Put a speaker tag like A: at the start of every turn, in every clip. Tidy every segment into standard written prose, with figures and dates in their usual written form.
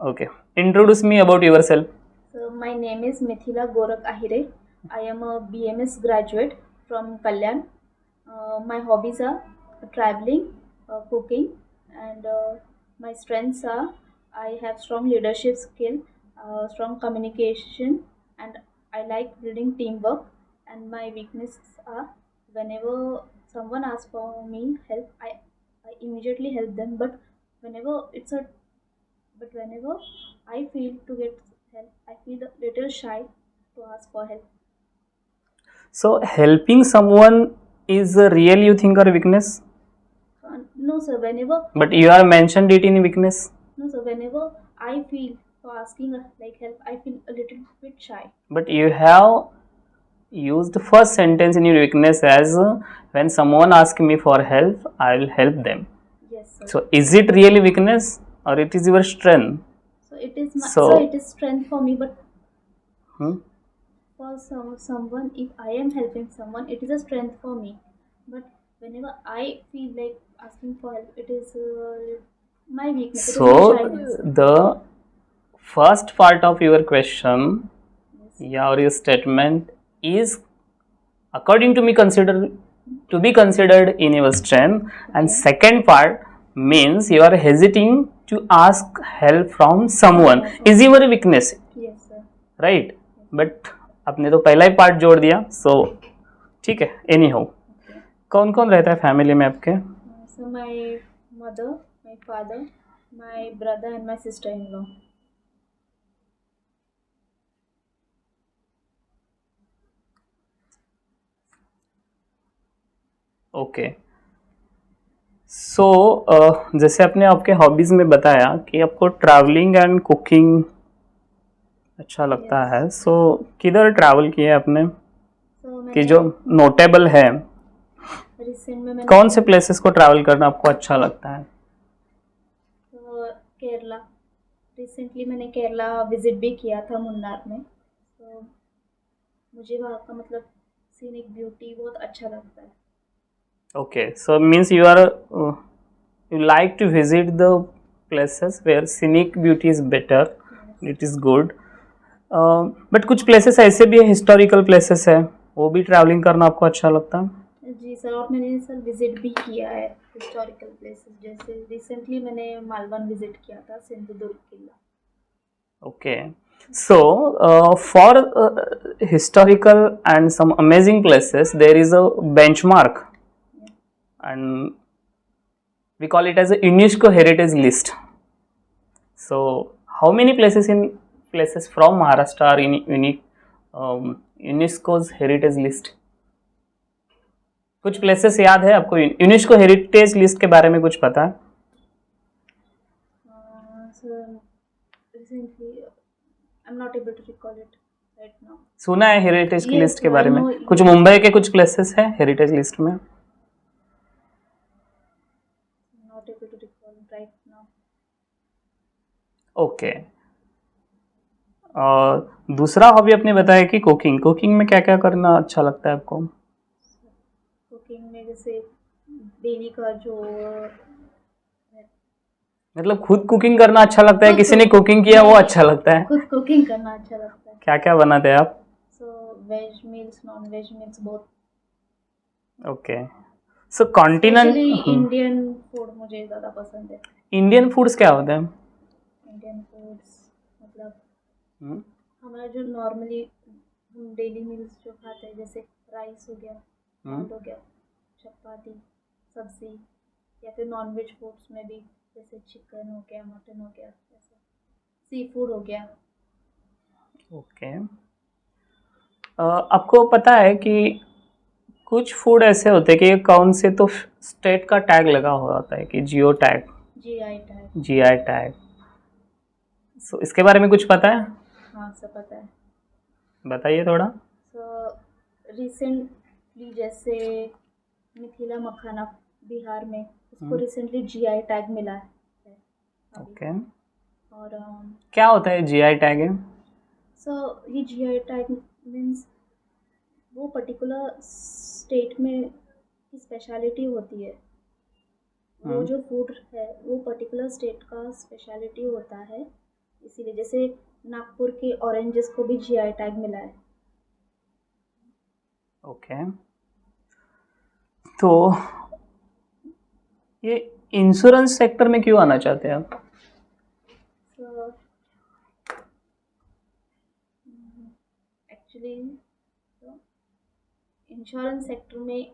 A: Okay. Introduce me about yourself.
B: So my name is Mithila Gorak Ahire. I am a BMS graduate from Kalyan. My hobbies are traveling, cooking, and my strengths are I have strong leadership skill, strong communication, and I like building teamwork. And my weaknesses are whenever someone asks for me help, I immediately help them. Whenever it's a whenever I feel to get help, I feel a little shy to ask for help.
A: So helping someone is a real you think or a weakness?
B: No, sir.
A: But you have mentioned it in weakness.
B: Whenever I feel for asking like help, I feel a little bit shy.
A: But you have used the first sentence in your weakness as when someone asks me for help, I will help them.
B: Yes, sir.
A: So is it really weakness or it is your strength?
B: So it is my,
A: So
B: so it is strength for me, but
A: hmm?
B: for someone, if I am helping someone, it is a strength for me. But whenever I feel like asking for help, it is my weakness. It is my
A: So
B: shyness.
A: the first part of your question,
B: Yes.
A: yeah, or your statement is according to me consider to be considered in your strength, and
B: Okay.
A: second part means you are hesitating to ask help from someone is your weakness,
B: Yes, sir.
A: right? But आपने तो पहला ही part जोड़ दिया, सो ठीक है. Any how,
B: Okay.
A: कौन कौन रहता है फैमिली में आपके?
B: So my mother, my father, my brother, and my sister-in-law.
A: Okay. So जैसे आपने आपके हॉबीज में बताया कि आपको ट्रैवलिंग एंड कुकिंग अच्छा लगता
B: Yes.
A: है, सो किधर ट्रैवल किया है आपने
B: So
A: कि
B: मैंने
A: जो नोटेबल है?
B: रिसेंट में मैंने
A: कौन से प्लेसेस को ट्रैवल करना आपको अच्छा लगता है?
B: केरला, रिसेंटली मैंने केरला विजिट भी किया था मुन्नार में. तो मुझे वहाँ का मतलब सीनिक ब्यूटी बहुत अच्छा लगता है.
A: Okay, so means you are you like to visit the places where scenic beauty is better, it is good. But कुछ प्लेसेस ऐसे भी है, हिस्टोरिकल प्लेसेस है, वो भी ट्रैवलिंग करना आपको अच्छा लगता है?
B: जी सर, और मैंने सर विजिट भी किया है हिस्टोरिकल प्लेसेस. जैसे रिसेंटली मैंने मालवन विजिट किया था, सिंधुदुर्ग किला.
A: Okay, so for historical and some amazing places there is a benchmark and we call it as a UNESCO heritage list. So how many places from Maharashtra are in UNESCO's heritage list? कुछ places याद है आपको UNESCO heritage list के बारे में कुछ पता है?
B: Recently, I'm not able to recall it right now.
A: सुना है हेरिटेज की
B: Yes,
A: लिस्ट के बारे
B: I
A: में?
B: know.
A: कुछ मुंबई के कुछ प्लेसेस है हेरिटेज लिस्ट में?
B: I'm not able to recall right now.
A: Okay. और दूसरा हॉबी आपने बताया कि कुकिंग. कुकिंग में क्या क्या करना अच्छा लगता है आपको?
B: कुकिंग में जैसे डेली का जो
A: मतलब खुद कुकिंग करना अच्छा लगता है, किसी ने कुकिंग किया वो अच्छा लगता है?
B: खुद कुकिंग करना अच्छा लगता है.
A: क्या क्या बनाते हैं आप?
B: So veg meals, non veg meals both.
A: Okay. So continent
B: Indian food मुझे ज़्यादा पसंद है.
A: इंडियन फूड्स क्या होते हैं?
B: इंडियन फूड्स मतलब हमारा जो नॉर्मली हम डेली मील्स जो खाते हैं, जैसे राइस हो गया, दाल हो गया, चपाती, सब्जी, या फिर नॉन वेज फूड्स में भी जैसे चिकन हो गया, मटन हो गया, ऐसा सी फूड हो गया.
A: ओके. आपको पता है कि कुछ फूड ऐसे होते हैं कि कौन से तो स्टेट का टैग लगा हुआ होता है कि geo tag,
B: GI tag.
A: GI tag. So इसके बारे में कुछ पता है?
B: हाँ सर, पता है.
A: बताइए थोड़ा.
B: सो रिसेंटली जैसे मिथिला मखाना बिहार में, उसको रिसेंटली GI टैग मिला है.
A: ओके.
B: और
A: क्या होता है जीआई टैग है?
B: सो ये GI टैग मीन्स वो पर्टिकुलर स्टेट में की स्पेशलिटी होती है. वो जो फूड है वो पर्टिकुलर स्टेट का स्पेशलिटी होता है. इसीलिए जैसे नागपुर के ऑरेंजेस को भी जीआई टैग मिला है।
A: ओके, तो ये इंश्योरेंस सेक्टर में क्यों आना चाहते हैं आप?
B: So, एक्चुअली इंश्योरेंस सेक्टर में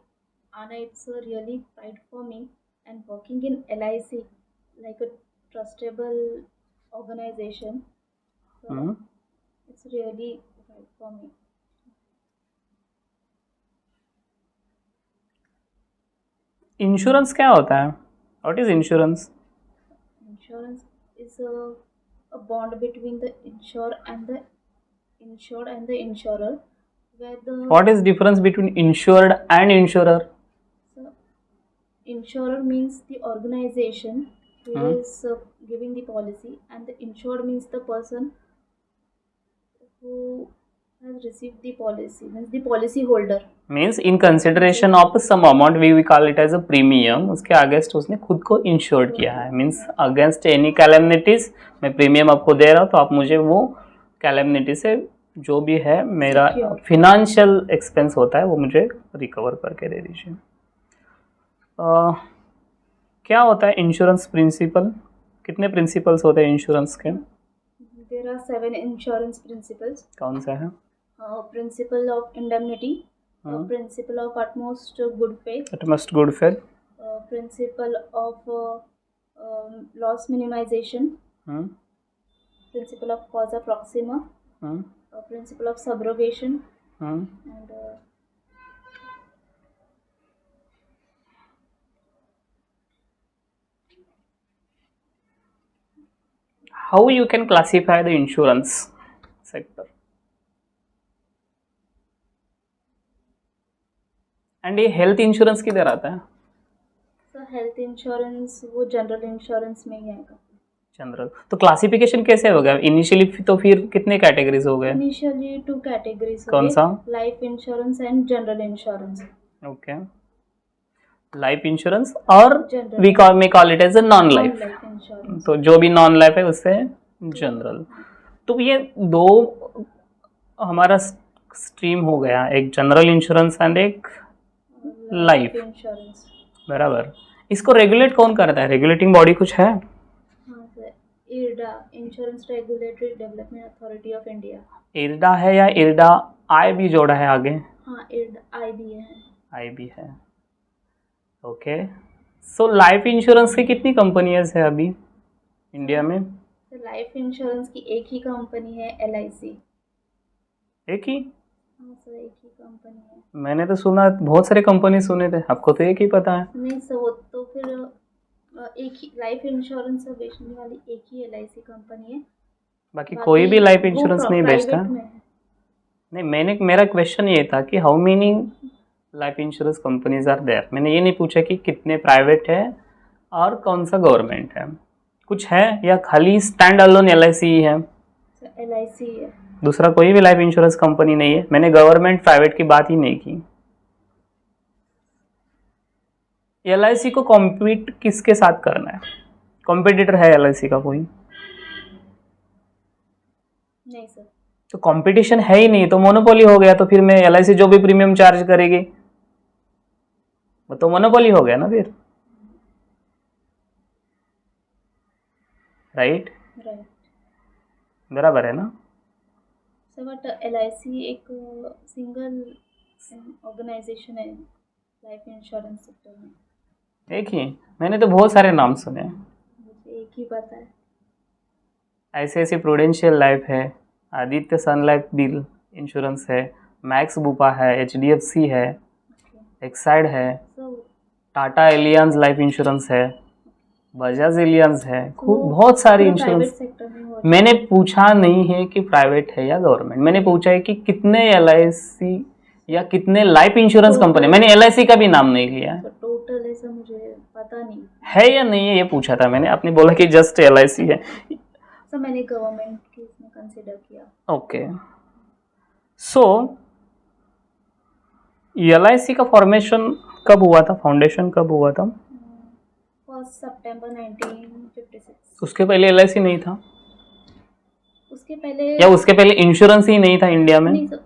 B: आना it's really pride for me and working in LIC like a trustable organisation,
A: hmm,
B: it's really pride for me.
A: Insurance क्या होता है? What is insurance?
B: Insurance is a bond between the insured and the insurer, where the
A: what is difference between insured and insurer?
B: so, insurer means the organization who
A: Hmm.
B: is giving the policy, and the insured means the person who has received the policy, means the policy holder.
A: Means in consideration of some amount we call it as a premium, उसके against उसने खुद को insured किया है। Means against any कैलेमिनिटीज मैं premium आपको दे रहा हूँ, तो आप मुझे वो कैलेमिनिटी से जो भी है मेरा
B: Secure.
A: फिनेंशियल एक्सपेंस होता है वो मुझे रिकवर करके दे दीजिए। क्या होता है इंश्योरेंस प्रिंसिपल? कितने प्रिंसिपल्स होते हैं इंश्योरेंस के?
B: There are 7 insurance principles.
A: कौन सा है?
B: Principle of indemnity,
A: Hmm.
B: principle of utmost good faith,
A: Utmost good faith.
B: principle of loss minimization,
A: Hmm.
B: principle of causa proxima,
A: Hmm.
B: principle of subrogation,
A: Hmm.
B: and
A: How you can classify the insurance sector? And ये health insurance किधर आता है?
B: so health insurance वो general insurance में ही आएगा।
A: General. तो classification कैसे हो गया इनिशियली? तो फिर कितने कैटेगरीज हो गए?
B: इनिशियली 2 कैटेगरीज,
A: कौन सा?
B: Life insurance and general insurance.
A: Okay, life insurance और
B: general
A: we call it as a non life.
B: Life insurance.
A: तो जो भी नॉन लाइफ है उससे जनरल। तो ये दो हमारा स्ट्रीम हो गया, एक जनरल इंश्योरेंस एंड एक लाइफ,
B: इंश्योरेंस।
A: बराबर। इसको रेगुलेट कौन करता है? रेगुलेटिंग बॉडी कुछ है?
B: हाँ sir, IRDA, insurance regulatory development authority of India.
A: IRDA है या इरडा आई भी जोड़ा है आगे?
B: हाँ, IRDA आई भी है।
A: आई भी है। ओके, सो लाइफ इंश्योरेंस की कितनी कंपनियां है अभी इंडिया में?
B: तो लाइफ इंश्योरेंस की एक ही कंपनी है, LIC।
A: एक ही?
B: हाँ सर, एक ही कंपनी है।
A: मैंने तो सुना बहुत सारे कंपनी सुने थे, आपको तो एक ही पता है।
B: नहीं सर, वो तो फिर एक ही लाइफ इंश्योरेंस बेचने वाली एक ही LIC कंपनी है।
A: बाकी कोई भी लाइफ इंश्योरेंस नहीं बेचता?
B: प्राइवेट में है।
A: नहीं, मेरा क्वेश्चन ये था कि how many life insurance companies are there. मैंने ये नहीं पूछा कि कितने प्राइवेट है और कौन सा गवर्नमेंट है, कुछ है या खाली स्टैंड अलोन LIC ही है?
B: सर LIC है।
A: दूसरा कोई भी लाइफ इंश्योरेंस कंपनी नहीं है? मैंने गवर्नमेंट प्राइवेट की बात ही नहीं की। LIC को कॉम्पीट किसके साथ करना है? कॉम्पिटिटर है LIC का कोई?
B: नहीं सर।
A: तो कंपटीशन है ही नहीं, तो मोनोपोली हो गया। तो फिर मैं LIC जो भी प्रीमियम चार्ज करेगी वो तो मोनोपोली हो गया ना फिर, राइट?
B: राइट
A: बराबर है ना?
B: सर, बट LIC एक सिंगल ऑर्गेनाइजेशन है लाइफ इंश्योरेंस सेक्टर में।
A: एक ही? मैंने तो बहुत सारे नाम सुने।
B: मुझे एक ही पता है।
A: ICICI प्रूडेंशियल लाइफ है, आदित्य सन लाइफ बिल इंश्योरेंस है, मैक्स बुपा है, HDFC है, एक्साइड है,
B: सो
A: टाटा एलियंस लाइफ इंश्योरेंस है, बजाज एलियंस है, खूब बहुत सारी
B: प्राइवेट
A: इंश्योरेंस।
B: सेक्टर में हो
A: मैंने पूछा नहीं है कि प्राइवेट है या गवर्नमेंट, मैंने पूछा है कि कितने LIC या कितने लाइफ इंश्योरेंस कंपनी। मैंने LIC का भी नाम नहीं लिया है।
B: तो टोटल ऐसा मुझे पता नहीं
A: है या नहीं है ये पूछा था मैंने। आपने बोला कि जस्ट LIC है।
B: सर, मैंने गवर्नमेंट की इसमें कंसिडर किया।
A: ओके, सो LIC का फॉर्मेशन कब हुआ था? फाउंडेशन कब हुआ था?
B: 1 सितंबर 1956।
A: उसके पहले LIC नहीं था?
B: उसके पहले
A: या उसके पहले इंश्योरेंस ही नहीं था इंडिया में?
B: नहीं सर,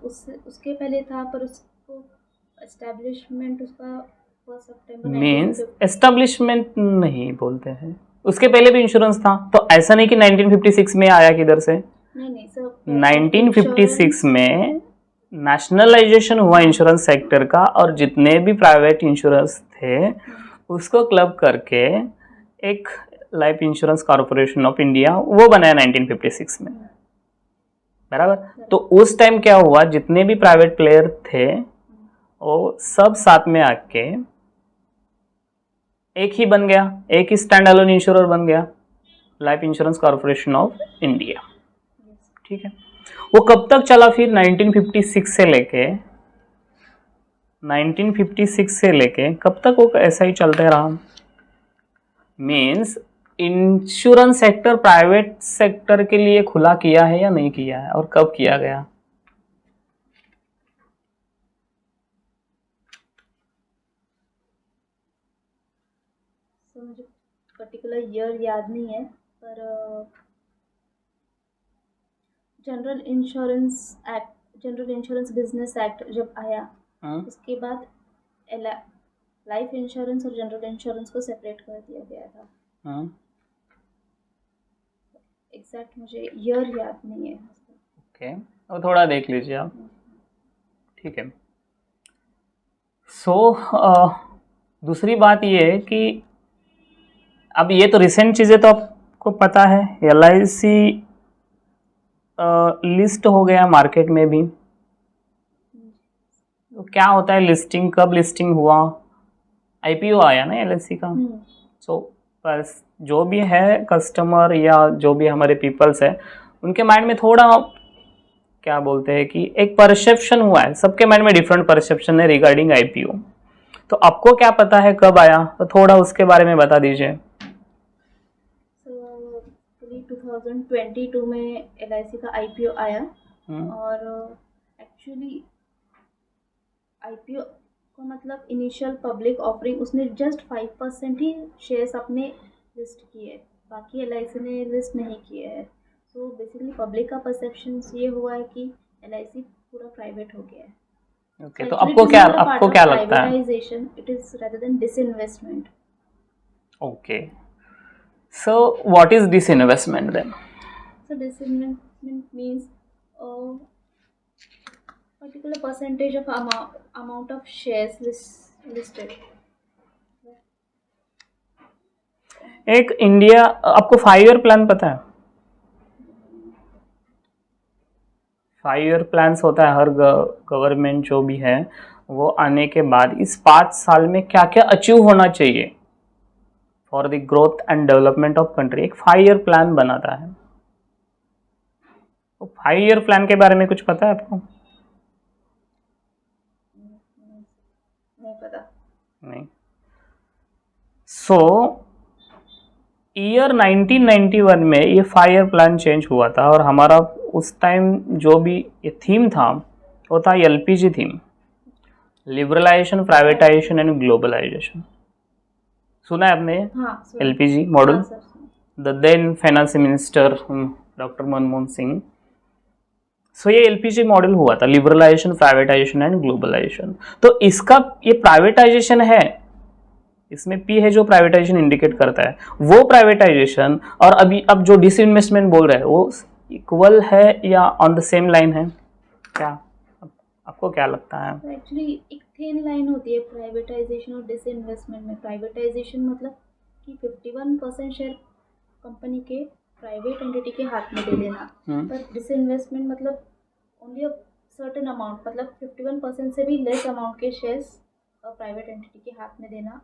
B: उसके पहले था, पर उसको एस्टैब्लिशमेंट उसका 1 सितंबर
A: मीन्स
B: 1950।
A: एस्टेब्लिशमेंट नहीं बोलते हैं, उसके पहले भी इंश्योरेंस था, तो ऐसा नहीं कि 1956 में आया किधर से।
B: नहीं सर,
A: 1956 में नेशनलाइजेशन हुआ इंश्योरेंस सेक्टर का, और जितने भी प्राइवेट इंश्योरेंस थे उसको क्लब करके एक life insurance corporation of India वो बनाया 1956 में, बराबर। तो उस टाइम क्या हुआ, जितने भी प्राइवेट प्लेयर थे वो सब साथ में आके एक ही बन गया, एक ही स्टैंड अलोन इंश्योरर बन गया, life insurance corporation of India. ठीक है, वो कब तक चला फिर? 1956 से लेके कब तक वो ऐसा ही चलते रहा। Means insurance sector private sector के लिए खुला किया है या नहीं किया है, और कब किया गया?
B: सर मुझे पर्टिकुलर ईयर याद नहीं है, पर जनरल इंश्योरेंस बिजनेस एक्ट जब आया, उसके बाद लाइफ इंश्योरेंस और जनरल इंश्योरेंस को सेपरेट कर दिया गया था। एग्जैक्ट मुझे ईयर याद नहीं है।
A: ओके, और थोड़ा देख लीजिए आप। ठीक है, दूसरी बात ये है कि अब ये तो रिसेंट चीज़ें तो आपको पता है, LIC लिस्ट हो गया मार्केट में भी। तो क्या होता है लिस्टिंग, कब लिस्टिंग हुआ? IPO आया ना LIC का। सो बस जो भी है कस्टमर या जो भी हमारे पीपल्स है, उनके माइंड में थोड़ा क्या बोलते हैं कि एक परसेप्शन हुआ है, सबके माइंड में डिफरेंट परसेप्शन है रिगार्डिंग IPO। तो आपको क्या पता है कब आया, तो थोड़ा उसके बारे में बता दीजिए।
B: 2022 में LIC का IPO आया, और एक्चुअली IPO का मतलब इनिशियल पब्लिक ऑफरिंग, उसने जस्ट 5% ही शेयर्स अपने लिस्ट किए, बाकी LIC ने लिस्ट नहीं किए हैं। सो बेसिकली पब्लिक का परसेप्शन ये हुआ है कि LIC पूरा प्राइवेट हो गया है।
A: ओके, तो आपको क्या लगता है?
B: Privatisation, it is rather than disinvestment.
A: Okay, so what is disinvestment then?
B: So disinvestment means a particular percentage of amount of shares listed.
A: एक इंडिया, आपको 5 ईयर प्लान पता है? 5 ईयर प्लान्स होता है हर गवर्नमेंट जो भी है, वो आने के बाद इस 5 साल में क्या क्या अचीव होना चाहिए for the growth and development of country, एक 5 ईयर प्लान बनाता है। तो 5 ईयर प्लान के बारे में कुछ पता है आपको?
B: नहीं पता।
A: नहीं। सो ईयर 1991 में ये 5 ईयर प्लान चेंज हुआ था, और हमारा उस टाइम जो भी ये थीम था वो था LPG theme, liberalisation, privatisation and globalisation. सुना है आपने?
B: हाँ,
A: LPG मॉडल।
B: हाँ,
A: the then finance minister doctor Manmohan Singh. So ये LPG मॉडल हुआ था, लिबरलाइजेशन, प्राइवेटाइजेशन एंड ग्लोबलाइजेशन। तो इसका ये प्राइवेटाइजेशन है, इसमें P है जो प्राइवेटाइजेशन इंडिकेट करता है, वो प्राइवेटाइजेशन और अभी अब जो डिसइन्वेस्टमेंट बोल रहे हैं वो इक्वल है या ऑन द सेम लाइन है? क्या आपको क्या लगता है?
B: तो एक्चुअली एक थिन लाइन होती है प्राइवेटाइजेशन और डिसइन्वेस्टमेंट में। प्राइवेटाइजेशन मतलब कि 51% शेयर कंपनी के प्राइवेट एंटिटी के हाथ में दे देना, पर डिसइन्वेस्टमेंट मतलब ओनली अ सर्टेन अमाउंट, मतलब 51% से भी लेस अमाउंट के शेयर्स प्राइवेट एंटिटी के हाथ में देना।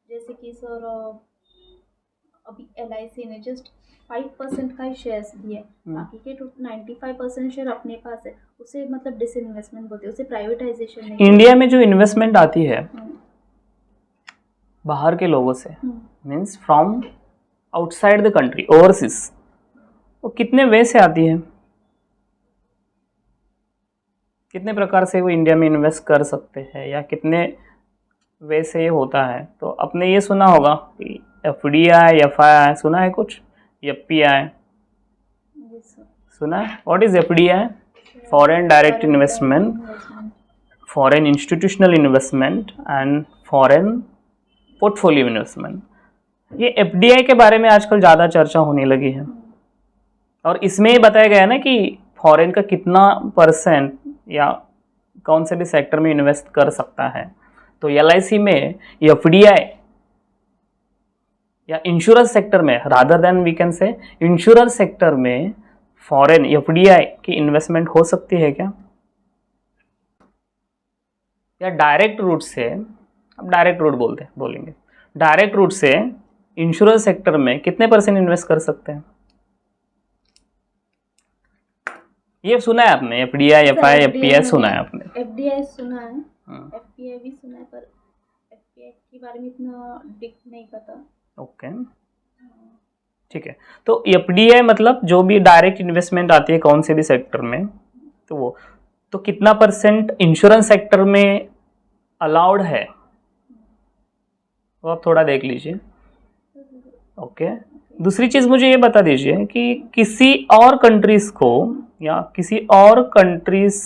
B: जैसे कि सर अभी LIC ने जस्ट 5% का ही शेयर्स दिए, बाकी के 95% शेयर अपने पास है, उसे मतलब डिसइन्वेस्टमेंट बोलते हैं, उसे प्राइवेटाइजेशन नहीं।
A: इंडिया में जो इन्वेस्टमेंट आती है बाहर के लोगों से, means from outside the country, overseas, वो कितने वे से आती है? कितने प्रकार से वो इंडिया में इन्वेस्ट कर सकते हैं, या कितने वे से ये होता है? तो आपने ये सुना होगा कि FDI, FII सुना है कुछ, FPI,
B: Yes, sir.
A: सुना है? What is FDI? Foreign direct investment, foreign institutional investment and foreign portfolio investment. ये एफडीआई के बारे में आजकल ज़्यादा चर्चा होने लगी है, और इसमें ये बताया गया है ना कि फॉरेन का कितना परसेंट या कौन से भी सेक्टर में इन्वेस्ट कर सकता है। तो एलआईसी में एफडीआई या इंश्योरेंस सेक्टर में, rather than we can say insurance sector में फॉरेन एफडीआई की इन्वेस्टमेंट हो सकती है क्या? या डायरेक्ट रूट से, अब डायरेक्ट रूट बोलेंगे, डायरेक्ट रूट से इंश्योरेंस सेक्टर में कितने परसेंट इन्वेस्ट कर सकते हैं? ये सुना है आपने? एफडीआई, एफआई, एफपीआई सुना है आपने?
B: एफडीआई सुना है, एफपीआई भी सुना है, पर एफपीआई के बारे में इतना डीप नहीं पता।
A: ओके, ठीक है। तो एफडीआई मतलब जो भी डायरेक्ट इन्वेस्टमेंट आती है कौन से भी सेक्टर में, तो वो तो कितना परसेंट इंश्योरेंस सेक्टर में अलाउड है, वो आप थोड़ा देख लीजिए। ओके, दूसरी चीज़ मुझे ये बता दीजिए कि किसी और कंट्रीज़ को या किसी और कंट्रीज़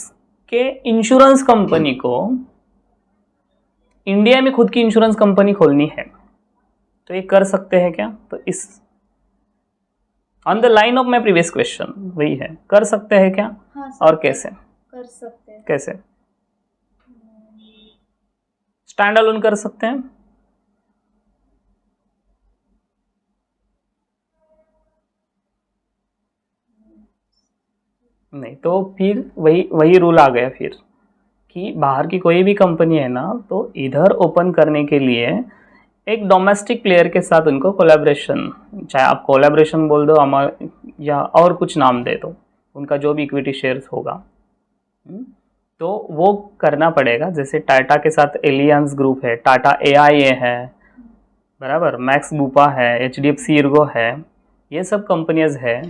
A: के इंश्योरेंस कंपनी को इंडिया में खुद की इंश्योरेंस कंपनी खोलनी है, तो ये कर सकते हैं क्या? तो इस on the line of my previous question वही है, कर सकते हैं क्या?
B: हाँ सर,
A: और कैसे?
B: कर सकते हैं।
A: कैसे? स्टैंड अलोन कर सकते हैं? नहीं, तो फिर वही रूल आ गया फिर कि बाहर की कोई भी कंपनी है ना, तो इधर ओपन करने के लिए एक डोमेस्टिक प्लेयर के साथ उनको कोलैबोरेशन, चाहे आप कोलैबोरेशन बोल दो या और कुछ नाम दे दो, उनका जो भी इक्विटी शेयर्स होगा, तो वो करना पड़ेगा। जैसे टाटा के साथ एलियंस ग्रुप है, टाटा एआईए है, बराबर, मैक्स बूपा है, एचडीएफसी इर्गो है, ये सब कंपनीज है,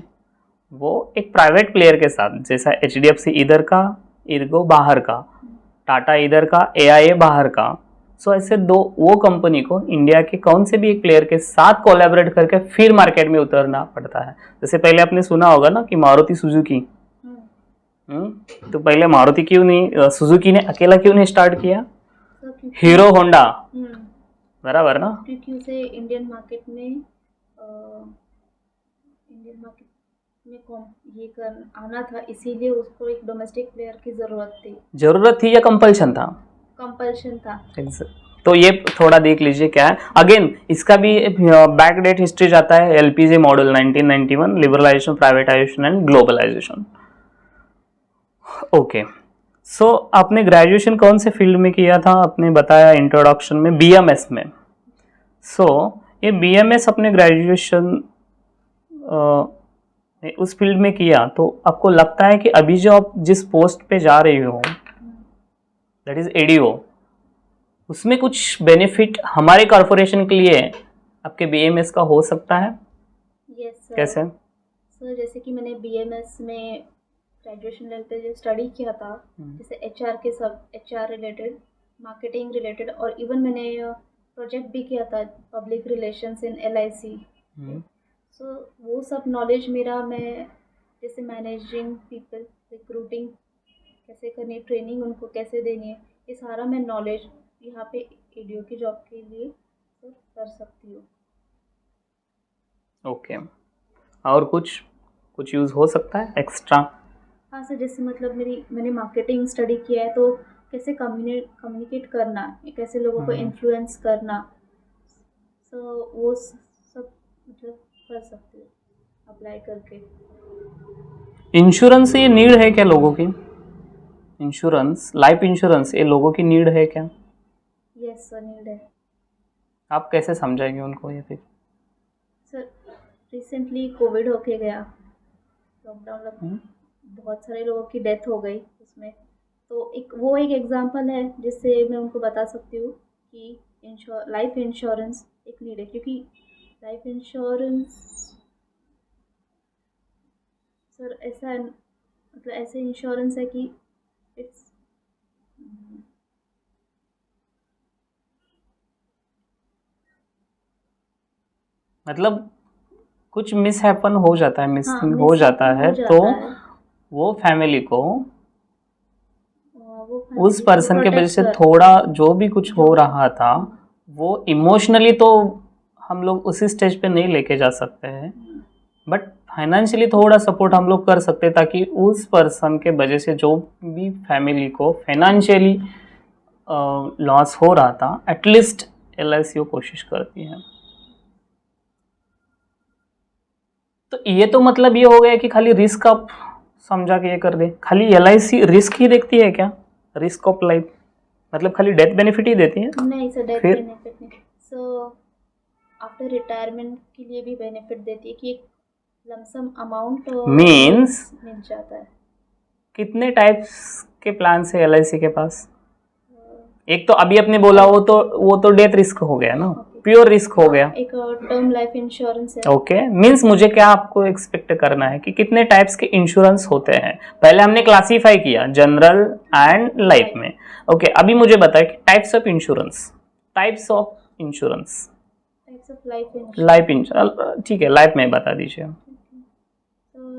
A: वो एक प्राइवेट प्लेयर के साथ, जैसा एचडीएफसी इधर का, इर्गो बाहर का, टाटा इधर का, एआईए बाहर का, सो ऐसे वो कंपनी को इंडिया के कौन से भी एक प्लेयर के साथ कोलैबोरेट करके फिर मार्केट में उतरना पड़ता है। जैसे पहले आपने सुना होगा ना कि मारुति सुजुकी, तो पहले मारुति क्यों नहीं, सुजुकी ने अकेला क्यों नहीं स्टार्ट किया? हीरो होंडा, बराबर ना,
B: क्योंकि उसे इंडियन मार्केट में ये कर आना था, इसीलिए उसको एक डोमेस्टिक प्लेयर की जरूरत थी
A: या कंपल्शन था?
B: कंपल्शन था।
A: तो ये थोड़ा देख लीजिए क्या है। अगेन इसका भी बैक डेट हिस्ट्री जाता है, LPG model 1991, liberalisation, privatisation and globalisation. Okay, so आपने ग्रेजुएशन कौन से फील्ड में किया था? आपने बताया इंट्रोडक्शन में बीएमएस में। सो ये बीएमएस अपने ग्रेजुएशन उस फील्ड में किया, तो आपको लगता है कि अभी जो आप जिस पोस्ट पे जा रही हो, दैट इज एडीओ, उसमें कुछ बेनिफिट हमारे कॉर्पोरेशन के लिए आपके बीएमएस का हो सकता है?
B: Yes sir.
A: कैसे?
B: सर जैसे कि मैंने बीएमएस में ग्रेजुएशन लेवल पे जो स्टडी किया था, जैसे एचआर रिलेटेड, मार्केटिंग रिलेटेड, और इवन मैंने प्रोजेक्ट भी किया था पब्लिक रिलेशंस इन एलआईसी। सो वो सब नॉलेज मेरा, मैं जैसे मैनेजिंग पीपल, रिक्रूटिंग कैसे करनी है, ट्रेनिंग उनको कैसे देनी है, ये सारा मैं नॉलेज यहाँ पे एडीओ की जॉब के लिए सर कर सकती हूँ।
A: ओके, और कुछ यूज़ हो सकता है एक्स्ट्रा?
B: हाँ सर, जैसे मतलब मैंने मार्केटिंग स्टडी किया है, तो कैसे कम्युनिकेट करना, कैसे लोगों को इन्फ्लुएंस करना, सो वो सब मतलब कर सकते हो अप्लाई करके।
A: इंश्योरेंस ये नीड है क्या लोगों की? इंश्योरेंस, लाइफ इंश्योरेंस, ये लोगों की नीड है क्या?
B: यस सर, नीड है।
A: आप कैसे समझाएंगे उनको ये फिर?
B: सर रिसेंटली कोविड होके गया, लॉकडाउन, बहुत सारे लोगों की डेथ हो गई उसमें, तो एक एग्जांपल है जिससे मैं उनको बता सकती हूँ कि लाइफ इंश्योरेंस एक नीड है, क्योंकि लाइफ इंश्योरेंस सर ऐसा है, मतलब ऐसे इंश्योरेंस है कि इट्स
A: मतलब कुछ मिस हैपन हो जाता है,
B: हाँ,
A: मिसिंग हो जाता
B: mishappen
A: है,
B: हो जाता
A: तो
B: है।
A: वो फैमिली को
B: वो
A: उस
B: family को
A: पर्सन के वजह
B: protect
A: से
B: करते
A: थोड़ा
B: हैं।
A: जो भी कुछ
B: जो
A: हो
B: भी
A: रहा था वो इमोशनली तो हम लोग उसी स्टेज पे नहीं लेके जा सकते हैं, बट फाइनेंशियली थोड़ा सपोर्ट हम लोग कर सकते हैं, ताकि उस पर्सन के वजह से जो भी फैमिली को फाइनेंशियली लॉस हो रहा था, एटलीस्ट LIC वो कोशिश करती है। तो ये तो मतलब ये हो गया कि खाली रिस्क आप समझा के ये कर दे। खाली LIC रिस्क ही देखती है क्या? रिस्क ऑफ लाइफ मतलब खाली डेथ बेनिफिट ही देती है?
B: नहीं सर, डेथ
A: फिर?
B: बेनिफिट नहीं। सो आफ्टर रिटायरमेंट के लिए भी बेनिफिट देती है कि एक लमसम अमाउंट
A: Means?
B: मिल जाता है।
A: कितने टाइप्स के प्लान है LIC के पास? एक तो अभी आपने बोला वो तो डेथ रिस्क हो गया ना, प्योर रिस्क हो गया।
B: एक टर्म लाइफ इंश्योरेंस है।
A: ओके, मीन्स मुझे क्या आपको एक्सपेक्ट करना है कि कितने टाइप्स के इंश्योरेंस होते हैं? पहले हमने क्लासीफाई किया जनरल एंड लाइफ में। ओके, अभी मुझे बताए कि types of insurance. Types of insurance,
B: types of life insurance.
A: Life insurance, ठीक है, लाइफ में बता दीजिए।
B: तो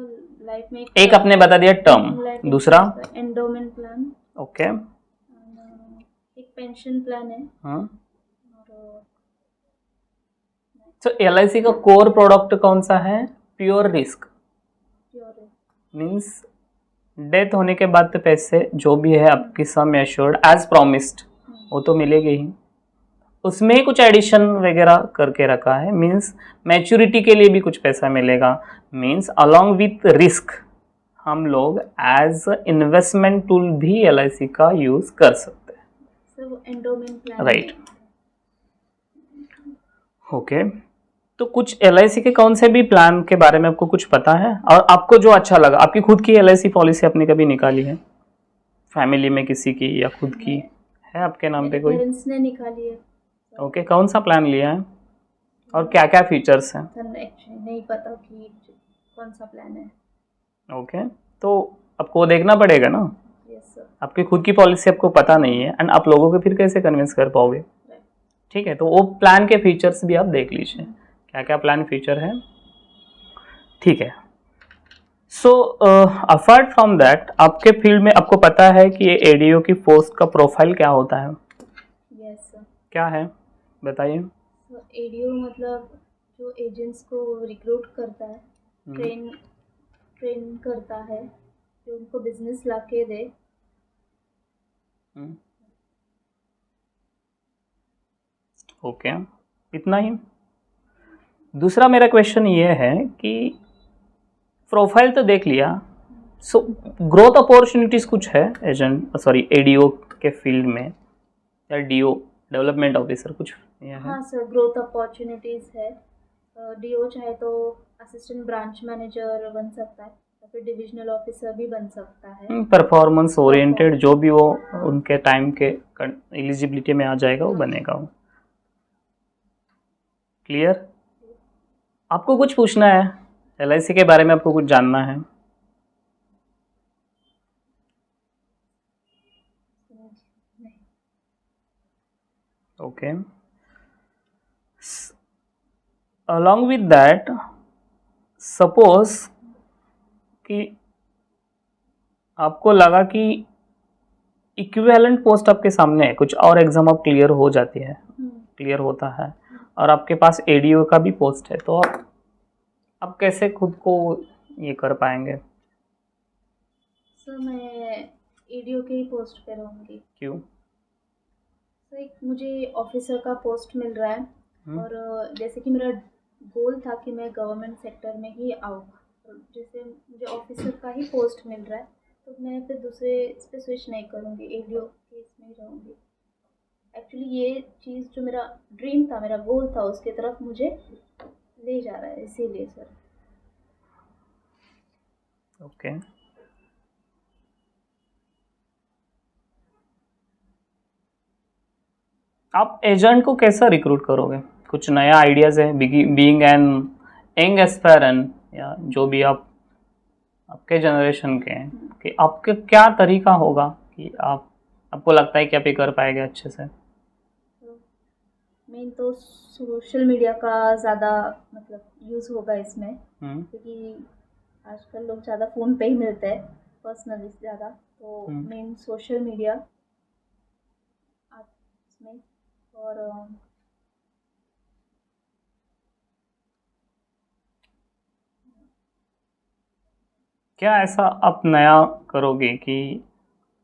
B: लाइफ में
A: एक आपने बता दिया टर्म, दूसरा
B: एंडोमेंट प्लान,
A: ओके,
B: एक पेंशन प्लान है,
A: हाँ।
B: और
A: तो LIC का कोर प्रोडक्ट कौन सा है? Pure risk,
B: pure
A: means death होने के बाद तो पैसे जो भी है आपकी सम एश्योर्ड एज प्रॉमिस्ड वो तो मिलेगी ही, उसमें ही कुछ एडिशन वगैरह करके रखा है, मीन्स मैच्योरिटी के लिए भी कुछ पैसा मिलेगा, मीन्स अलोंग विथ रिस्क हम लोग एज इन्वेस्टमेंट टूल भी LIC का यूज कर सकते हैं।
B: सब एंडोमेंट प्लान,
A: राइट, ओके। तो कुछ LIC के कौन से भी प्लान के बारे में आपको कुछ पता है, और आपको जो अच्छा लगा? आपकी खुद की LIC पॉलिसी आपने कभी निकाली है? फैमिली में किसी की या खुद की है आपके नाम पे कोई?
B: पेरेंट्स ने निकाली है।
A: ओके, कौन सा प्लान लिया है और क्या क्या फीचर्स हैं?
B: एक्चुअली नहीं पता कि कौन सा प्लान है।
A: ओके, तो आपको वो देखना पड़ेगा ना,
B: यस सर।
A: आपकी खुद की पॉलिसी आपको पता नहीं है एंड आप लोगों को फिर कैसे कन्विंस कर पाओगे? ठीक है, तो वो प्लान के फीचर्स भी आप देख लीजिए, क्या क्या प्लान फीचर है। ठीक है, सो अपार्ट फ्रॉम दैट आपके फील्ड में आपको पता है कि ये ADO की पोस्ट का प्रोफाइल क्या होता है?
B: Yes sir.
A: क्या है बताइए।
B: तो एडीओ मतलब जो एजेंट्स को रिक्रूट करता है, ट्रेन करता है, जो उनको बिजनेस ला के दे।
A: ओके, इतना ही। दूसरा मेरा क्वेश्चन ये है कि प्रोफाइल तो देख लिया, सो ग्रोथ अपॉर्चुनिटीज़ कुछ है ADO के फील्ड में, या DO डेवलपमेंट ऑफिसर कुछ ये है?
B: हाँ सर, ग्रोथ अपॉर्चुनिटीज़ है। डीओ चाहे तो असिस्टेंट ब्रांच मैनेजर बन सकता है, या फिर डिविजनल ऑफिसर भी बन सकता है।
A: परफॉर्मेंस ओरिएंटेड जो भी वो उनके टाइम के एलिजिबिलिटी में आ जाएगा वो बनेगा वो। क्लियर? आपको कुछ पूछना है LIC के बारे में, आपको कुछ जानना है? Okay, along with that suppose कि आपको लगा कि इक्विवेलेंट पोस्ट आपके सामने है, कुछ और एग्जाम आप क्लियर हो जाती है, क्लियर होता है, और आपके पास ADO का भी पोस्ट है, तो आप कैसे खुद को ये कर पाएंगे?
B: सर मैं एडीओ के ही पोस्ट पे रहूँगी।
A: क्यों?
B: सर एक मुझे ऑफिसर का पोस्ट मिल रहा है, और जैसे कि मेरा गोल था कि मैं गवर्नमेंट सेक्टर में ही आऊँ, जैसे मुझे ऑफिसर का ही पोस्ट मिल रहा है, तो मैं फिर दूसरे इस पर स्विच नहीं करूँगी, एडीओ के इसमें ही रहूँगी। एक्चुअली ये चीज़ जो मेरा ड्रीम था, मेरा गोल था, उसके तरफ मुझे ले जा रहा है, इसीलिए सर।
A: ओके, आप एजेंट को कैसा रिक्रूट करोगे? कुछ नया आइडियाज है बीइंग एन यंग एस्पायरेंट, या जो भी आप आपके जनरेशन के हैं, कि आपके क्या तरीका होगा कि आपको लगता है कि आप ये कर पाएंगे अच्छे से?
B: मेन तो सोशल मीडिया का ज़्यादा मतलब यूज़ होगा इसमें,
A: हम्म,
B: क्योंकि आजकल लोग ज़्यादा फ़ोन पे ही मिलते हैं पर्सनली ज़्यादा, तो
A: हम्म।
B: मेन सोशल मीडिया आप इसमें। और
A: क्या ऐसा आप नया करोगे कि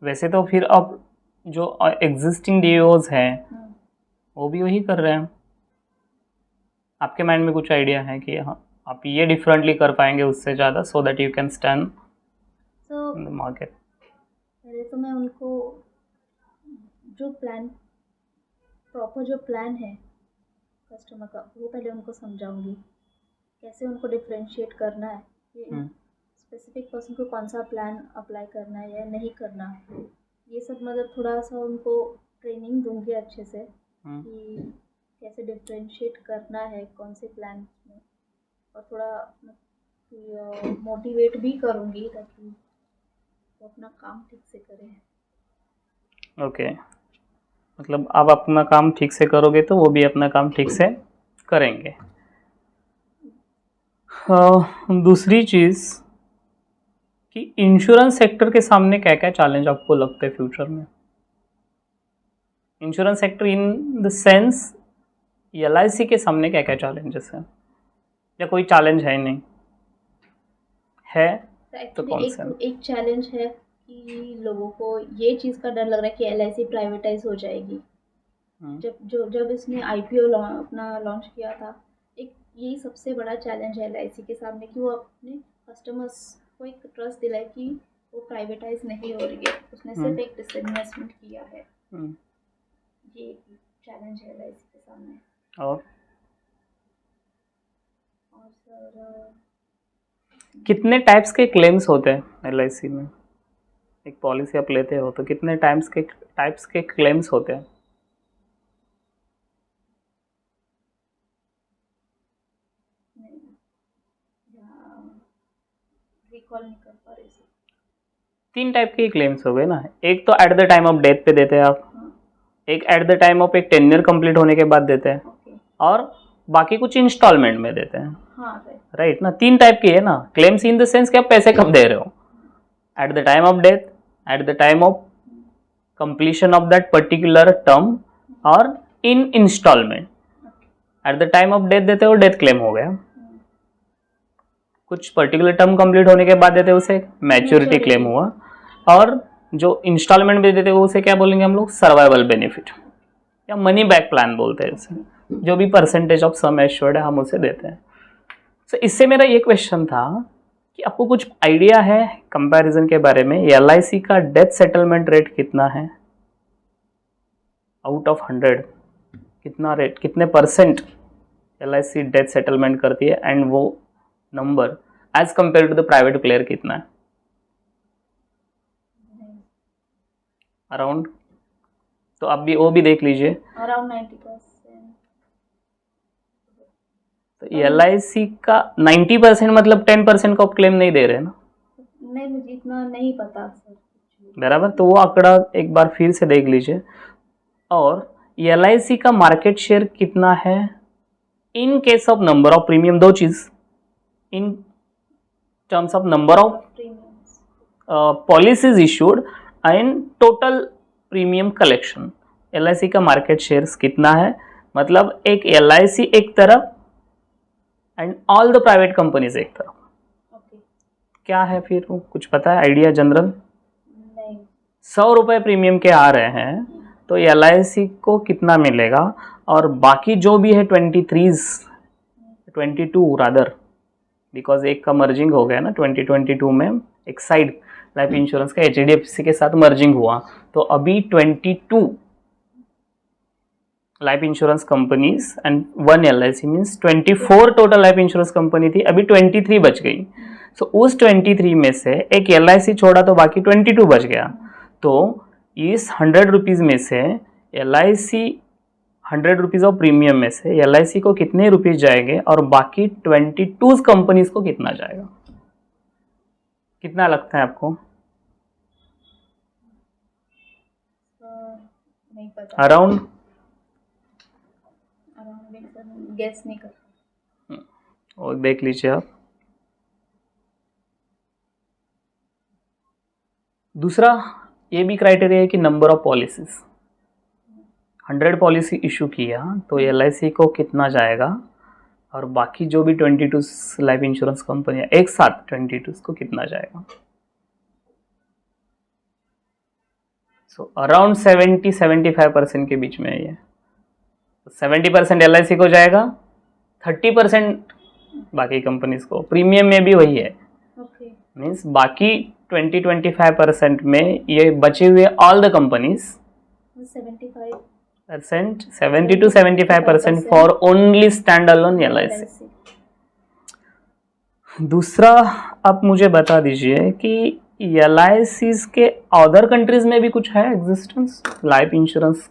A: वैसे तो फिर अब जो एग्जिस्टिंग डीओज हैं वो भी वही कर रहे हैं, आपके माइंड में कुछ आइडिया है कि हाँ आप ये डिफरेंटली कर पाएंगे उससे ज़्यादा, so that you can stand
B: तो
A: इन द मार्केट?
B: पहले तो मैं उनको जो प्लान प्रॉपर जो प्लान है कस्टमर का, वो पहले उनको समझाऊंगी, कैसे उनको डिफरेंशिएट करना है कि स्पेसिफिक पर्सन को कौन सा प्लान अप्लाई करना है या नहीं करना। ये सब मतलब थोड़ा सा उनको ट्रेनिंग दूंगी अच्छे से कि कैसे डिफरेंशिएट करना है कौन से प्लान में, और थोड़ा मोटिवेट भी करूंगी ताकि वो अपना काम ठीक से करें।
A: ओके, मतलब आप अपना काम ठीक से करोगे तो वो भी अपना काम ठीक से करेंगे। दूसरी चीज़ कि इंश्योरेंस सेक्टर के सामने क्या क्या चैलेंज आपको लगते हैं फ्यूचर में? Insurance sector in the sense LIC के सामने क्या क्या चैलेंजेस हैं, या कोई चैलेंज है ही नहीं, है
B: तो
A: तो
B: एक्चुअली
A: कौन
B: एक
A: सा?
B: एक चैलेंज है कि लोगों को ये चीज़ का डर लग रहा है कि एलआईसी प्राइवेटाइज हो जाएगी। जब इसने आईपीओ अपना लॉन्च किया था, एक यही सबसे बड़ा चैलेंज है एलआईसी के सामने कि वो अपने कस्टमर्स को एक ट्रस्ट दिलाए कि वो प्राइवेटाइज नहीं हो रही है, उसने सिर्फ एक डिसइन्वेस्टमेंट किया है। ये चैलेंज है एलआईसी के सामने।
A: और
B: और सर
A: कितने टाइप्स के क्लेम्स होते हैं एलआईसी में? एक पॉलिसी आप लेते हो तो कितने टाइप्स के क्लेम्स होते हैं?
B: रिकॉल नहीं कर पा रही सर।
A: 3 टाइप के क्लेम्स हो गए ना, एक तो eight the time of death पे देते हैं आप, एक एट द टाइम ऑफ एक टेन्योर कंप्लीट होने के बाद देते हैं, और बाकी कुछ इंस्टॉलमेंट में देते हैं।
B: हाँ
A: राइट ना, 3 टाइप की है ना क्लेम्स, इन द सेंस कि आप पैसे कब दे रहे हो, at the time of death, at the time of completion of that particular term, और in instalment. At the time of death देते हो डेथ क्लेम हो गया, कुछ पर्टिकुलर टर्म कंप्लीट होने के बाद देते हो उसे मैच्योरिटी क्लेम हुआ, और जो इंस्टॉलमेंट में देते हो उसे क्या बोलेंगे हम लोग, सर्वाइवल बेनिफिट या मनी बैक प्लान बोलते हैं उसे, जो भी परसेंटेज ऑफ सम एश्योर्ड है हम उसे देते हैं। तो इससे मेरा ये क्वेश्चन था कि आपको कुछ आइडिया है कंपैरिजन के बारे में, एलआईसी का डेथ सेटलमेंट रेट कितना है आउट ऑफ 100, कितना रेट, कितने परसेंट एलआईसी डेथ सेटलमेंट करती है, एंड वो number as compared to the private player कितना है अराउंड? तो आप भी वो भी देख लीजिए।
B: अराउंड 90%।
A: तो एलआईसी का 90% मतलब 10% का आप क्लेम नहीं दे रहे ना,
B: नहीं मुझे इतना नहीं पता सर।
A: बराबर, तो वो आंकड़ा एक बार फिर से देख लीजिए। और एलआईसी का मार्केट शेयर कितना है in case of number of premium, दो चीज, in terms of number of policies issued and total premium collection, LIC का मार्केट शेयर कितना है, मतलब एक एलआईसी एक तरफ and all the private companies एक तरफ, क्या है फिर वो कुछ पता है आइडिया जनरल?
B: नहीं।
A: 100 रुपये प्रीमियम के आ रहे हैं तो एलआईसी को कितना मिलेगा, और बाकी जो भी है 22 रादर, बिकॉज एक का मर्जिंग हो गया ना 2022 में, एक साइड लाइफ इंश्योरेंस का एचडीएफसी के साथ मर्जिंग हुआ, तो अभी 22 life insurance companies and 1 LIC means 24 total life insurance company थी, अभी 23 बच गई। सो उस 23 में से एक एलआईसी छोड़ा तो बाकी 22 बच गया। तो इस 100 रुपीज़ में से एलआईसी 100 रुपीज़ ऑफ प्रीमियम में से एलआईसी को कितने रुपीज़ जाएंगे, और बाकी 22 कंपनीज को कितना जाएगा, कितना लगता है आपको?
B: नहीं पता।
A: अराउंड
B: गेस नहीं कर।
A: और देख लीजिए आप। दूसरा ये भी क्राइटेरिया है कि number of policies, 100 policy issue किया तो LIC को कितना जाएगा, और बाकी जो भी 22 लाइफ इंश्योरेंस कंपनियां एक साथ 22 को कितना जाएगा। सो अराउंड 70-75% के बीच में है ये। 70% LIC को जाएगा, 30% बाकी कंपनीज को। प्रीमियम में भी वही है,
B: ओके।
A: मीन्स बाकी 20-25% में ये बचे हुए all the companies
B: 75%
A: 70-75% for only stand alone LIC। दूसरा आप मुझे बता दीजिए कि LICs के अदर कंट्रीज में भी कुछ है एग्जिस्टेंस, लाइफ इंश्योरेंस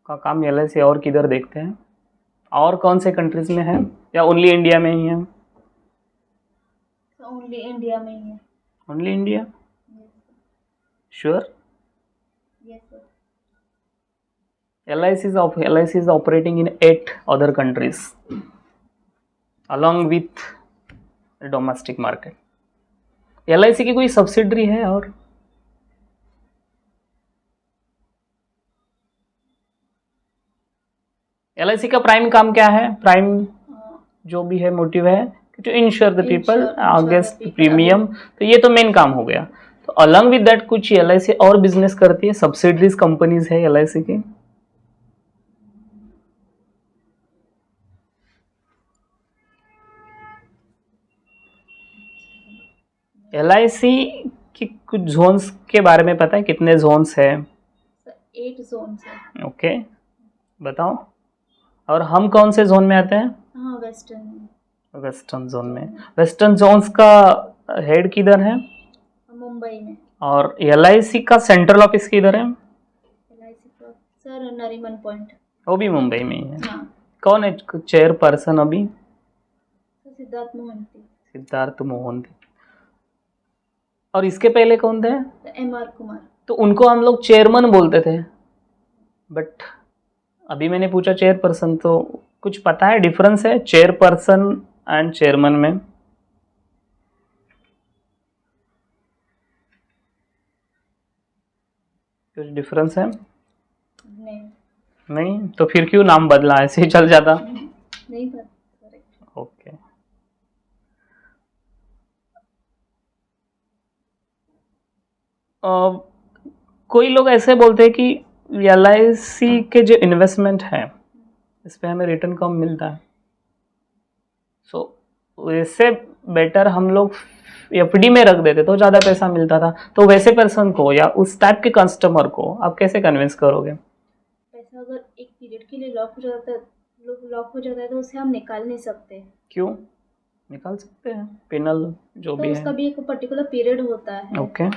A: का काम LIC और किधर देखते हैं, और कौन से कंट्रीज में है, या ओनली इंडिया में ही है?
B: ओनली इंडिया में ही है।
A: Only India? Sure?
B: Yes sir.
A: LIC is operating in 8 other countries along with the domestic market. LIC की कोई सब्सिडरी है? और LIC का प्राइम काम क्या है? प्राइम जो भी है मोटिव है to insure the people against premium, तो ये तो मेन काम हो गया। तो अलॉन्ग विद दैट कुछ LIC और बिजनेस करती है, सब्सिडरीज कंपनीज है LIC की। LIC की कुछ जोन्स के बारे में पता है? कितने जोन्स है?
B: 8 जोन्स है।
A: ओके, बताओ। और हम कौन से जोन में आते हैं?
B: हाँ, वेस्टर्न
A: जोन में। वेस्टर्न जोन्स का हेड किधर है?
B: मुंबई में।
A: और LIC का सेंट्रल ऑफिस किधर है?
B: LIC का सर नरीमन पॉइंट।
A: वो भी मुंबई में ही है।
B: हाँ।
A: कौन है चेयरपर्सन अभी?
B: सिद्धार्थ मोहंती।
A: सिद्धार्थ मोहंती। और इसके पहले कौन थे?
B: MR कुमार।
A: तो उनको हम लोग चेयरमैन बोलते थे, बट अभी मैंने पूछा चेयरपर्सन, तो कुछ पता है डिफरेंस है चेयरपर्सन एंड चेयरमैन में? कुछ डिफरेंस है? नहीं? तो फिर क्यों नाम बदला? ऐसे ही चल जाता।
B: नहीं पता।
A: ओके। कोई लोग ऐसे बोलते हैं कि LIC के जो इन्वेस्टमेंट है इस पे हमें रिटर्न कम मिलता है, सो वैसे बेटर हम लोग FD में रख देते तो ज़्यादा पैसा मिलता था। तो वैसे पर्सन को या उस टाइप के कस्टमर को आप कैसे कन्विंस करोगे?
B: पैसा अगर एक पीरियड के लिए लॉक हो जाता है तो उसे हम निकाल नहीं सकते।
A: क्यों? निकाल सकते हैं, पेनल जो
B: तो
A: भी
B: उसका
A: है।
B: भी एक पर्टिकुलर पीरियड होता है।
A: ओके।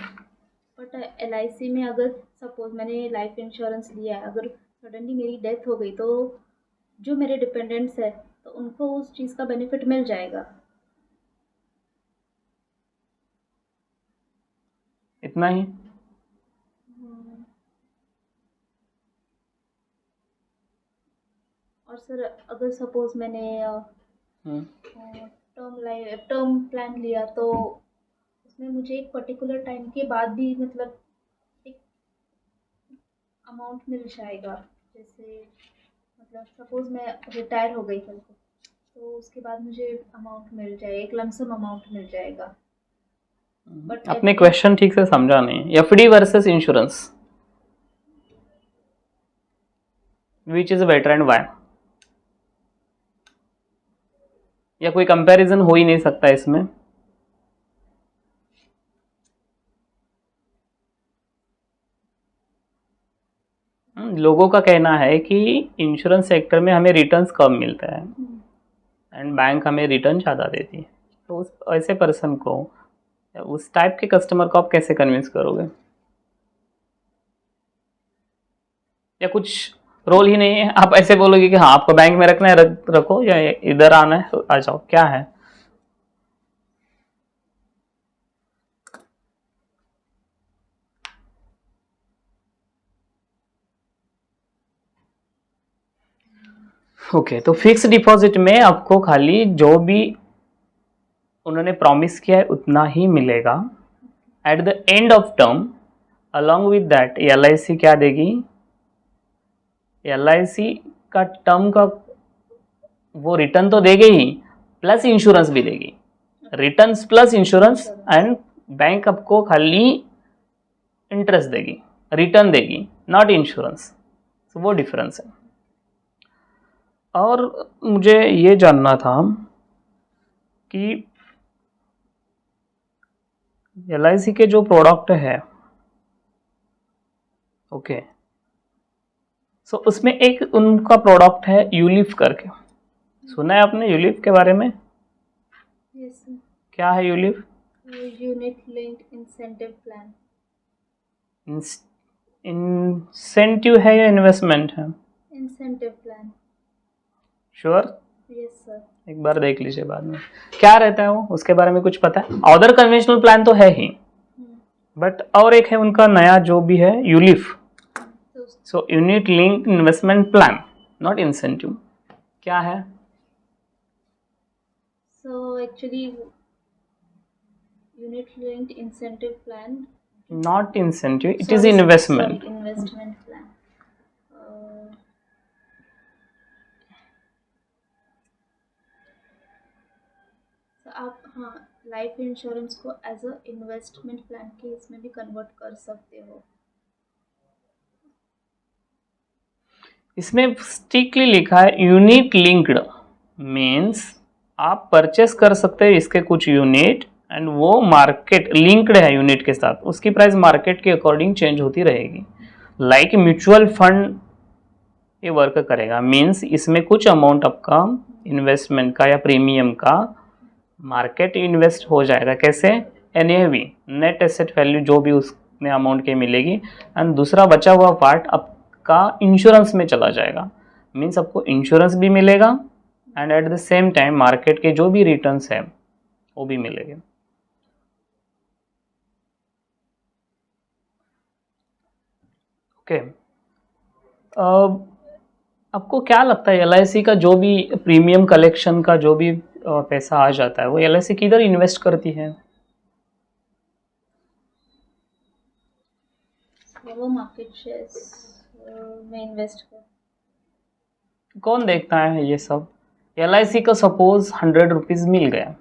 B: बट LIC में अगर सपोज मैंने लाइफ इंश्योरेंस लिया है, अगर सडनली मेरी डेथ हो गई तो जो मेरे डिपेंडेंट्स है तो उनको उस चीज़ का बेनिफिट मिल जाएगा।
A: इतना ही?
B: और सर अगर सपोज मैंने टर्म प्लान लिया तो उसमें मुझे एक पर्टिकुलर टाइम के बाद भी मतलब एक अमाउंट मिल जाएगा। जैसे मतलब सपोज मैं रिटायर हो गई कल को तो उसके बाद मुझे अमाउंट मिल जाए, एक लमसम अमाउंट मिल जाएगा। बट
A: आपने क्वेश्चन ठीक से समझा नहीं। FD versus insurance, which is better and why? या कोई कंपैरिजन हो ही नहीं सकता इसमें? लोगों का कहना है कि इंश्योरेंस सेक्टर में हमें रिटर्न्स कम मिलता है एंड बैंक हमें रिटर्न ज़्यादा देती है। तो उस ऐसे पर्सन को, उस टाइप के कस्टमर को आप कैसे कन्विंस करोगे? या कुछ रोल ही नहीं है, आप ऐसे बोलोगे कि हाँ आपको बैंक में रखना है रखो, या इधर आना है आ जाओ, क्या है? ओके, तो फिक्स डिपॉजिट में आपको खाली जो भी उन्होंने प्रॉमिस किया है उतना ही मिलेगा। At the end of term along with that LIC क्या देगी, LIC का टर्म का वो रिटर्न तो देगी ही, प्लस इंश्योरेंस भी देगी। Return plus insurance, and bank आपको खाली इंटरेस्ट देगी, रिटर्न देगी, नॉट इंश्योरेंस। तो वो डिफरेंस है। और मुझे ये जानना था कि LIC के जो प्रोडक्ट है, ओके, सो उसमें एक उनका प्रोडक्ट है यूलिफ करके, सुना है आपने यूलिफ के बारे में?
B: यस सर,
A: क्या है ULIP?
B: Unit linked incentive plan.
A: Incentive है या इन्वेस्टमेंट है?
B: Incentive plan.
A: Sure?
B: Yes sir.
A: एक बार देख लीजिए बाद में क्या रहता है वो, उसके बारे में कुछ पता है? अदर कन्वेंशनल प्लान तो है ही, बट और एक है उनका नया जो भी है ULIP. So unit linked investment plan, not incentive. क्या है?
B: So actually, unit linked incentive plan.
A: Not incentive, it is
B: Sorry,
A: investment.
B: Sorry, investment plan. So आप हाँ लाइफ इंश्योरेंस को एज अ इन्वेस्टमेंट प्लान के इसमें भी कन्वर्ट कर सकते हो।
A: इसमें स्ट्रिक्टली लिखा है यूनिट लिंक्ड, मीन्स आप परचेस कर सकते हैं इसके कुछ यूनिट, एंड वो मार्केट लिंक्ड है यूनिट के साथ, उसकी प्राइस मार्केट के अकॉर्डिंग चेंज होती रहेगी। लाइक म्यूचुअल फंड ये वर्क करेगा, मीन्स इसमें कुछ अमाउंट आपका इन्वेस्टमेंट का या प्रीमियम का मार्केट इन्वेस्ट हो जाएगा। कैसे? NAV, नेट एसेट वैल्यू, जो भी उसमें अमाउंट के मिलेगी, एंड दूसरा बचा हुआ पार्ट आपका इंश्योरेंस में चला जाएगा। मीन्स आपको इंश्योरेंस भी मिलेगा and at the same time market के जो भी रिटर्न्स है वो भी मिलेंगे। ओके, आपको क्या लगता है LIC का जो भी प्रीमियम कलेक्शन का जो भी पैसा आ जाता है वो LIC किधर इन्वेस्ट करती है?
B: वो मार्केट शेयर्स में इन्वेस्ट कर।
A: कौन देखता है ये सब? LIC का सपोज 100 रुपीज़ मिल गया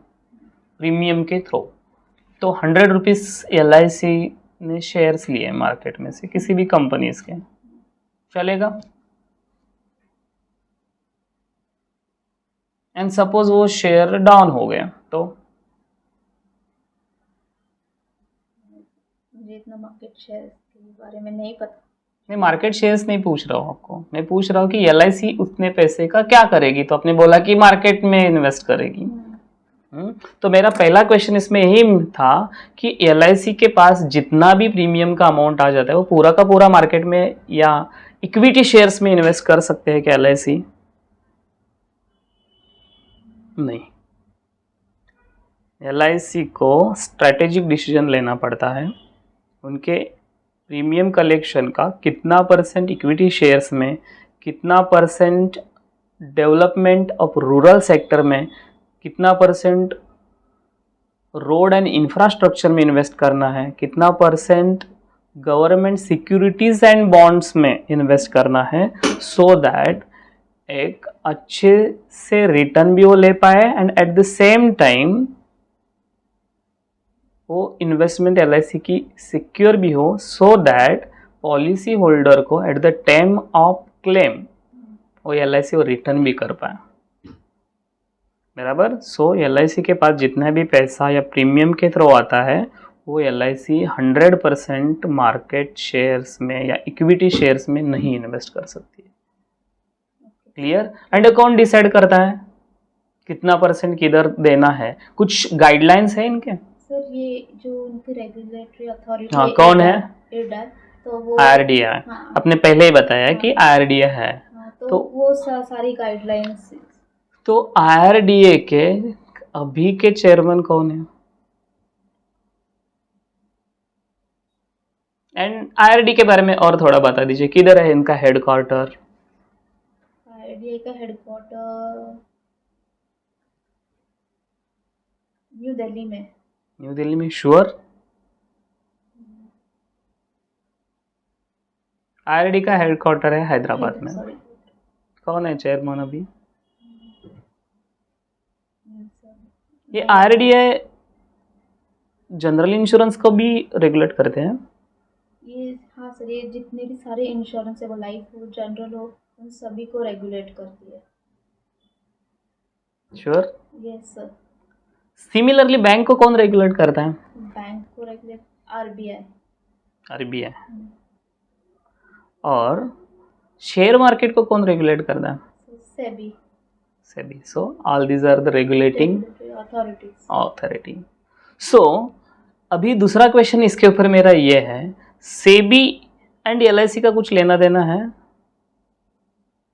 A: प्रीमियम के थ्रू, तो 100 रुपीज़ LIC ने शेयर्स लिए मार्केट में से किसी भी कंपनीज के, चलेगा? एंड सपोज वो शेयर डाउन हो गया तो
B: मुझे इतना मार्केट शेयर के बारे में नहीं पता।
A: मैं मार्केट शेयर्स नहीं पूछ रहा हूँ आपको, मैं पूछ रहा हूँ कि LIC उतने पैसे का क्या करेगी? तो आपने बोला कि मार्केट में इन्वेस्ट करेगी। तो मेरा पहला क्वेश्चन इसमें यही था कि LIC के पास जितना भी प्रीमियम का अमाउंट आ जाता है वो पूरा का पूरा मार्केट में या इक्विटी शेयर्स में इन्वेस्ट कर सकते हैं क्या LIC? नहीं, LIC को स्ट्रैटेजिक डिसीजन लेना पड़ता है। उनके प्रीमियम कलेक्शन का कितना परसेंट इक्विटी शेयर्स में, कितना percent development of rural sector में, कितना परसेंट रोड एंड इंफ्रास्ट्रक्चर में इन्वेस्ट करना है, कितना percent government securities and bonds में इन्वेस्ट करना है, सो दैट एक अच्छे से रिटर्न भी वो ले पाए and at the same time वो इन्वेस्टमेंट LIC की सिक्योर भी हो, सो दैट पॉलिसी होल्डर को eight the time of claim वो LIC वो रिटर्न भी कर पाए। बराबर? सो LIC के पास जितना भी पैसा या प्रीमियम के थ्रू आता है वो LIC 100% मार्केट शेयर्स में या इक्विटी शेयर्स में नहीं इन्वेस्ट कर सकती है। क्लियर? एंड कौन डिसाइड करता है कितना परसेंट किधर देना है? कुछ गाइडलाइंस है इनके?
B: सर ये जो उनकी रेगुलेटरी अथॉरिटी
A: हाँ, कौन है?
B: IRDA, तो वो
A: IRDA।
B: हाँ,
A: आपने पहले ही बताया कि IRDA है।
B: हाँ, तो
A: तो
B: वो सारी गाइडलाइंस।
A: तो IRDA के अभी के चेयरमैन कौन है? एंड IRDA के बारे में और थोड़ा बता दीजिए, किधर है इनका हेडक्वार्टर?
B: IRDA RBI का हेडक्वार्टर न्यू दिल्ली में।
A: न्यू दिल्ली में श्योर? IRD का हेडक्वार्टर है हैदराबाद में।
B: सॉरी,
A: कौन है चेयरमैन अभी? ये IRDA जनरल इंश्योरेंस को भी रेगुलेट करते हैं।
B: ये हाँ सर, ये जितने भी सारे इंश्योरेंस है, वो लाइफ हो जनरल हो, उन सभी को रेगुलेट करती है।
A: Sure?
B: Yes sir.
A: Similarly bank को कौन रेगुलेट करता है?
B: बैंक को रेगुलेट RBI।
A: RBI। और शेयर मार्केट को कौन रेगुलेट करता है?
B: SEBI.
A: SEBI. So all these are the regulating
B: authorities.
A: So अभी दूसरा क्वेश्चन इसके ऊपर मेरा ये है, सेबी एंड LIC का कुछ लेना देना है?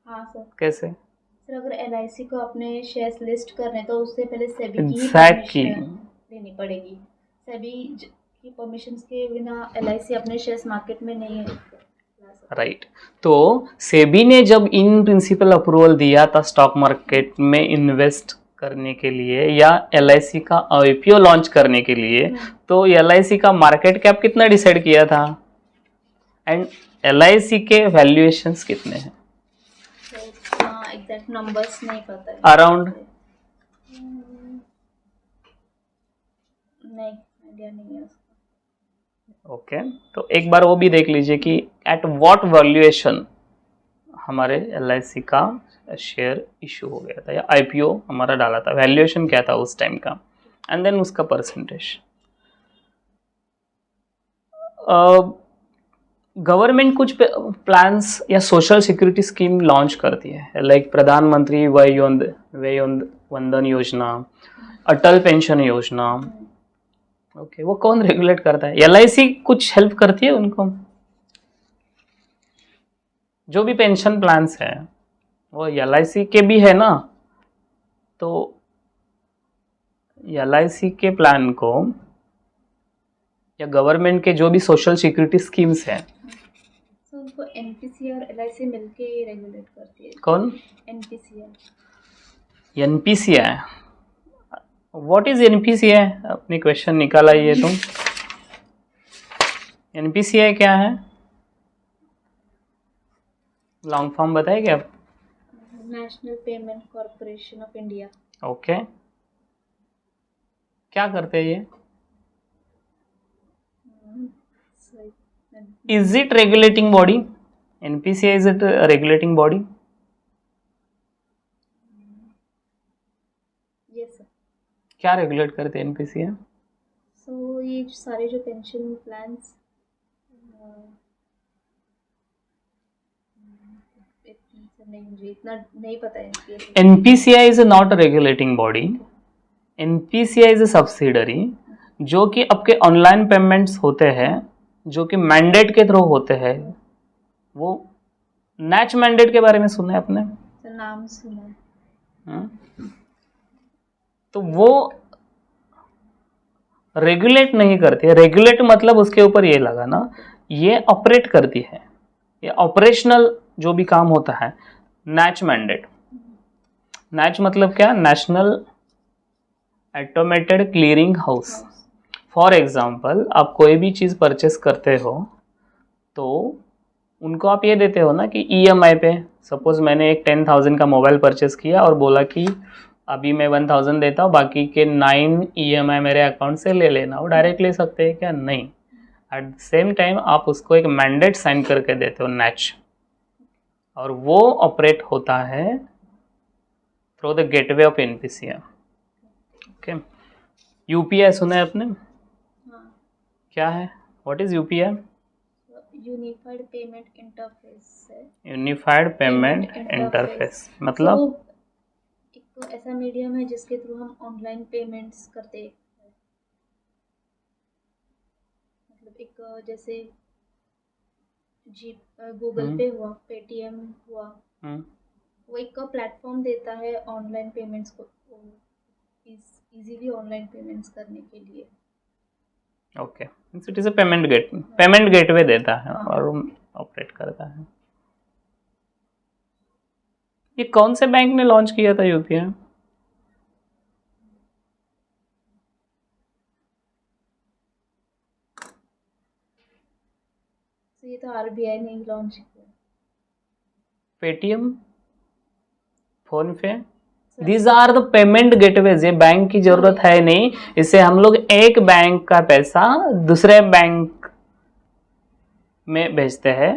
B: हाँ सर।
A: कैसे?
B: सर अगर LIC को अपने शेयर्स लिस्ट करने तो उससे पहले सेबी की
A: Exactly.
B: परमिशन लेनी पड़ेगी। सेबी की परमिशन के बिना LIC अपने शेयर्स मार्केट में नहीं है।
A: राइट। तो सेबी ने जब इन प्रिंसिपल अप्रूवल दिया था स्टॉक मार्केट में इन्वेस्ट करने के लिए या LIC का IPO लॉन्च करने के लिए, तो LIC का मार्केट कैप कितना डिसाइड किया था एंड LIC के वैल्यूएशंस कितने हैं?
B: एग्जैक्ट नंबर्स नहीं पता है।
A: अराउंड?
B: नहीं, आइडिया नहीं है उसका।
A: ओके, तो एक बार वो भी देख लीजिए कि एट व्हाट वैल्यूएशन हमारे LIC का शेयर इशू हो गया था या IPO हमारा डाला था, वैल्यूएशन क्या था उस टाइम का, एंड देन उसका परसेंटेज। गवर्नमेंट कुछ प्लान्स या सोशल सिक्योरिटी स्कीम लॉन्च करती है, लाइक प्रधानमंत्री वय वंदन योजना, अटल पेंशन योजना। ओके, वो कौन रेगुलेट करता है? LIC कुछ हेल्प करती है उनको? जो भी पेंशन प्लान्स है वो LIC के भी है ना, तो LIC के प्लान को या गवर्नमेंट के जो भी सोशल सिक्योरिटी स्कीम्स हैं,
B: तो उनको NPCI और LIC मिलके रेगुलेट करती है।
A: कौन?
B: NPCI।
A: NPCI। What is NPCI? अपनी क्वेश्चन निकाला ये तुम। NPCI क्या है? लॉन्ग फॉर्म बताएंगे आप?
B: National payment corporation of India.
A: Okay, क्या करते हैं ये? Is it regulating body? NPCI is it a regulating body?
B: Yes sir.
A: क्या रेगुलेट करते हैं NPCI?
B: सो ये सारे जो पेंशन प्लान्स, नहीं मुझे इतना नहीं पता है।
A: NPCI is not a regulating body. NPCI is a subsidiary जो कि आपके ऑनलाइन पेमेंट्स होते हैं, जो कि मैंडेट के थ्रू होते हैं। वो नैच मैंडेट के बारे में सुना है आपने?
B: सर नाम सुना है।
A: तो वो रेगुलेट नहीं करती है। रेगुलेट मतलब उसके ऊपर ये लगा ना, ये ऑपरेट करती है, ये ऑपरेशनल जो भी काम होता है। नैच मैंडेट, नैच मतलब क्या? National automated clearing house. For example, आप कोई भी चीज़ परचेस करते हो तो उनको आप ये देते हो ना कि EMI पे, सपोज मैंने एक 10,000 का मोबाइल परचेस किया और बोला कि अभी मैं 1,000 देता हूँ, बाकी के 9 EMI मेरे अकाउंट से ले लेना। वो डायरेक्ट ले सकते हैं क्या? नहीं। एट द सेम टाइम आप उसको एक मैंडेट साइन करके देते हो, नैच, और वो ऑपरेट होता है through the gateway of NPCI। Okay, UPI सुना है आपने? क्या है? What is UPI?
B: Unified payment interface है।
A: यूनिफाइड पेमेंट इंटरफेस मतलब
B: एक ऐसा मीडियम है जिसके थ्रू हम ऑनलाइन पेमेंट्स करते हैं। मतलब एक जैसे गूगल पे हुआ, पेटीएम हुआ, वो एक प्लेटफॉर्म देता है ऑनलाइन पेमेंट्स को इजीली ऑनलाइन पेमेंट्स करने के लिए।
A: Okay, it is a payment gateway देता है और ऑपरेट करता है। ये कौन से बैंक ने लॉन्च किया था यूपीआई?
B: तो ये तो आरबीआई ने ही लॉन्च किया।
A: Paytm, PhonePe, these are the payment gateways. ये बैंक की जरूरत है नहीं, इससे हम लोग एक बैंक का पैसा दूसरे बैंक में भेजते हैं,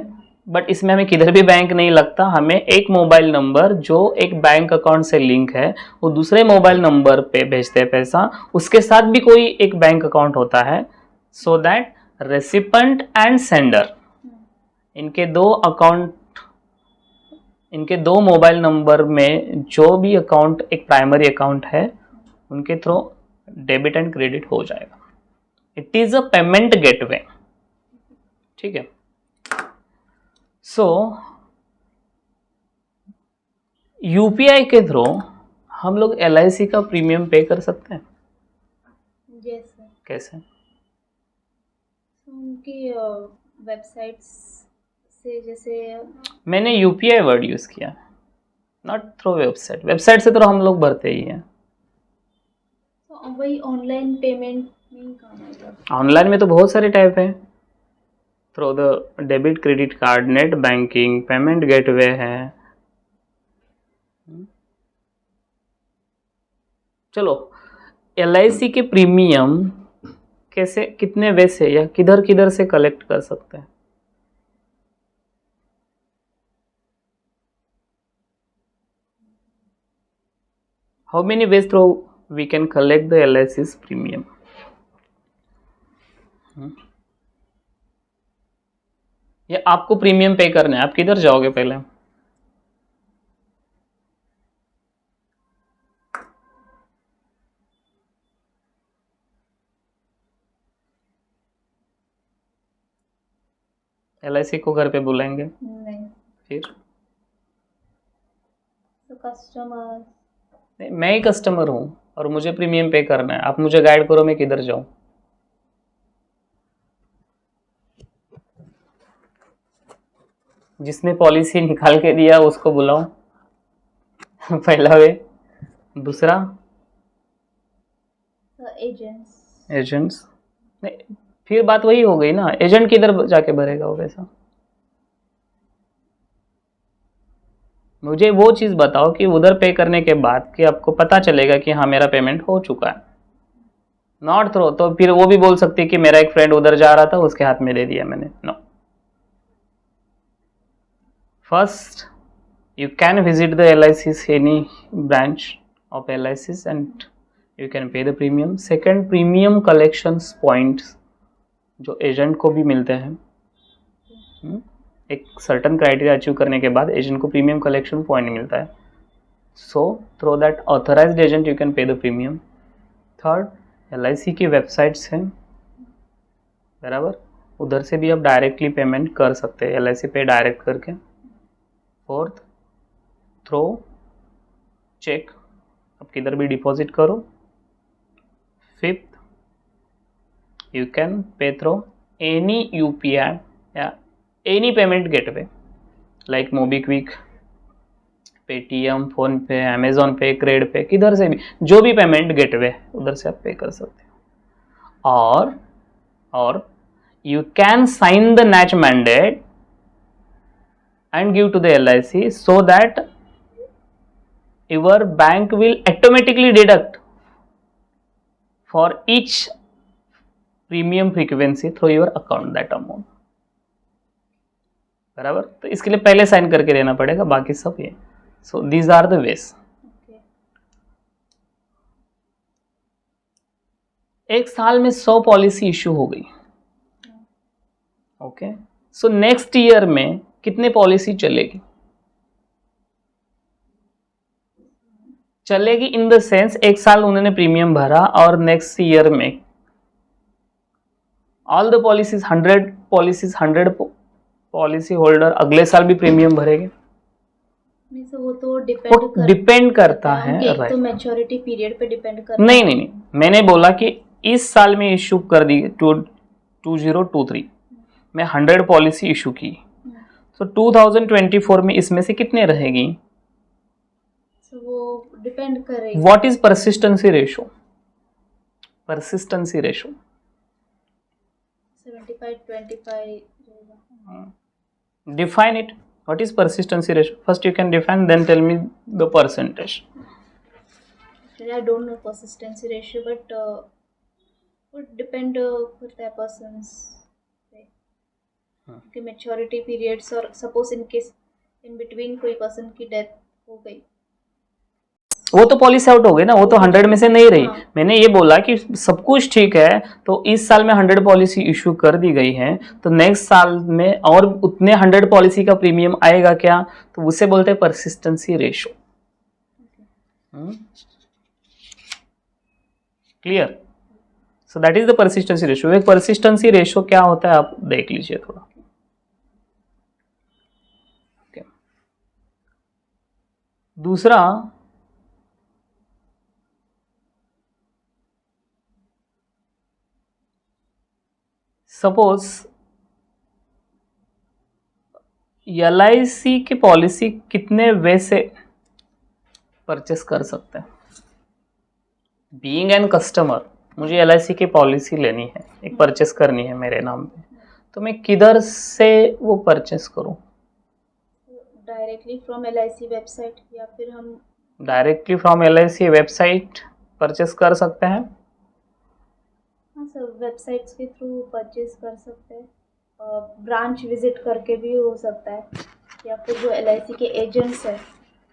A: बट इसमें हमें किधर भी बैंक नहीं लगता। हमें एक मोबाइल नंबर जो एक बैंक अकाउंट से लिंक है वो दूसरे मोबाइल नंबर पे भेजते हैं पैसा, उसके साथ भी कोई एक बैंक अकाउंट होता है, so that recipient and sender इनके दो अकाउंट, इनके दो मोबाइल नंबर में जो भी अकाउंट एक प्राइमरी अकाउंट है उनके थ्रू डेबिट एंड क्रेडिट हो जाएगा। It is a payment gateway, ठीक है। सो यूपीआई के थ्रू हम लोग LIC का प्रीमियम पे कर सकते हैं।
B: Yes sir.
A: कैसे?
B: उनकी वेबसाइट्स से, जैसे
A: मैंने यूपीआई वर्ड यूज किया, नॉट थ्रू वेबसाइट। वेबसाइट से तो हम लोग भरते ही हैं।
B: तो वही ऑनलाइन पेमेंट में ही काम आएगा।
A: ऑनलाइन में तो बहुत सारे टाइप है, through the debit credit card, net banking, payment gateway है। चलो LIC के प्रीमियम कैसे, कितने वे से या किधर किधर से कलेक्ट कर सकते हैं? How many ways through we can collect the LIC's premium? या आपको प्रीमियम पे करना है, आप किधर जाओगे पहले? LIC को घर पे बुलाएंगे?
B: नहीं,
A: फिर
B: तो कस्टमर।
A: नहीं, मैं ही कस्टमर हूँ और मुझे प्रीमियम पे करना है, आप मुझे गाइड करो मैं किधर जाऊँ। जिसने पॉलिसी निकाल के दिया उसको बुलाओ पहला वे। दूसरा
B: एजेंट्स।
A: एजेंट्स। नहीं, फिर बात वही हो गई ना, एजेंट किधर जाके भरेगा वो पैसा? मुझे वो चीज़ बताओ कि उधर पे करने के बाद कि आपको पता चलेगा कि हाँ मेरा पेमेंट हो चुका है। नॉट थ्रो तो फिर वो भी बोल सकती है कि मेरा एक फ्रेंड उधर जा रहा था उसके हाथ में दे दिया मैंने। No, first you can visit the LIC's any branch of LIC's and you can pay the premium. Second, premium collections points जो एजेंट को भी मिलते हैं। एक सर्टन क्राइटेरिया अचीव करने के बाद एजेंट को प्रीमियम कलेक्शन पॉइंट मिलता है। So through that authorised agent you can पे द प्रीमियम। थर्ड, LIC की वेबसाइट्स हैं, बराबर, उधर से भी आप डायरेक्टली पेमेंट कर सकते हैं, LIC पे डायरेक्ट करके। फोर्थ, थ्रो चेक, आप किधर भी डिपॉजिट करो। Fifth, you can pay through any UPI या any payment gateway like MobiKwik, Paytm, PhonePe, Amazon pay, CRED pay, किधर से भी जो भी पेमेंट गेटवे उधर से आप पे कर सकते हो। और you can sign the NACH mandate and give to the LIC so that your bank will automatically deduct for each premium frequency through your account that amount, बराबर। तो इसके लिए पहले साइन करके देना पड़ेगा, बाकी सब ये। So these are the ways. एक साल में 100 पॉलिसी इश्यू हो गई, ओके। सो नेक्स्ट ईयर में कितने पॉलिसी चलेगी? चलेगी इन द सेंस एक साल उन्होंने प्रीमियम भरा और नेक्स्ट ईयर में all the policies 100 policy holder अगले साल भी प्रीमियम भरेंगे।
B: वो तो
A: डिपेंड करता है,
B: राइट। तो मैच्योरिटी पीरियड पे डिपेंड करता है।
A: नहीं, मैंने बोला कि इस साल में इशू कर दी 2023 में 100 पॉलिसी इशू की, तो 2024 में इसमें से कितने रहेगी?
B: तो वो डिपेंड कर रही है।
A: What is persistency ratio? Persistency ratio
B: 75-25 रहेगा।
A: define it. What is persistency ratio? First you can define, then tell me the percentage.
B: Actually, I don't know persistency ratio, but would depend करता है persons पे, कि maturity periods और suppose in case in between कोई person की death हो गई,
A: वो तो पॉलिसी आउट हो गई ना, वो तो 100 में से नहीं रही।
B: हाँ।
A: मैंने ये बोला कि सब कुछ ठीक है तो इस साल में 100 पॉलिसी इशू कर दी गई है, तो नेक्स्ट साल में और उतने 100 पॉलिसी का प्रीमियम आएगा क्या, तो उसे बोलते हैं persistency ratio. Clear? So that is the persistency ratio. एक परसिस्टेंसी रेशो क्या होता है आप देख लीजिए थोड़ा। दूसरा, सपोज LIC की पॉलिसी कितने वे से परचेस कर सकते हैं? बीइंग एन कस्टमर, मुझे LIC की पॉलिसी लेनी है, एक परचेस करनी है मेरे नाम पे, तो मैं किधर से वो परचेस करूं?
B: डायरेक्टली फ्रॉम LIC वेबसाइट, या फिर हम
A: directly from LIC website purchase कर सकते हैं।
B: हाँ सर, वेबसाइट्स के थ्रू परचेज कर सकते हैं, ब्रांच विजिट करके भी हो सकता है, या फिर जो LIC के एजेंट्स हैं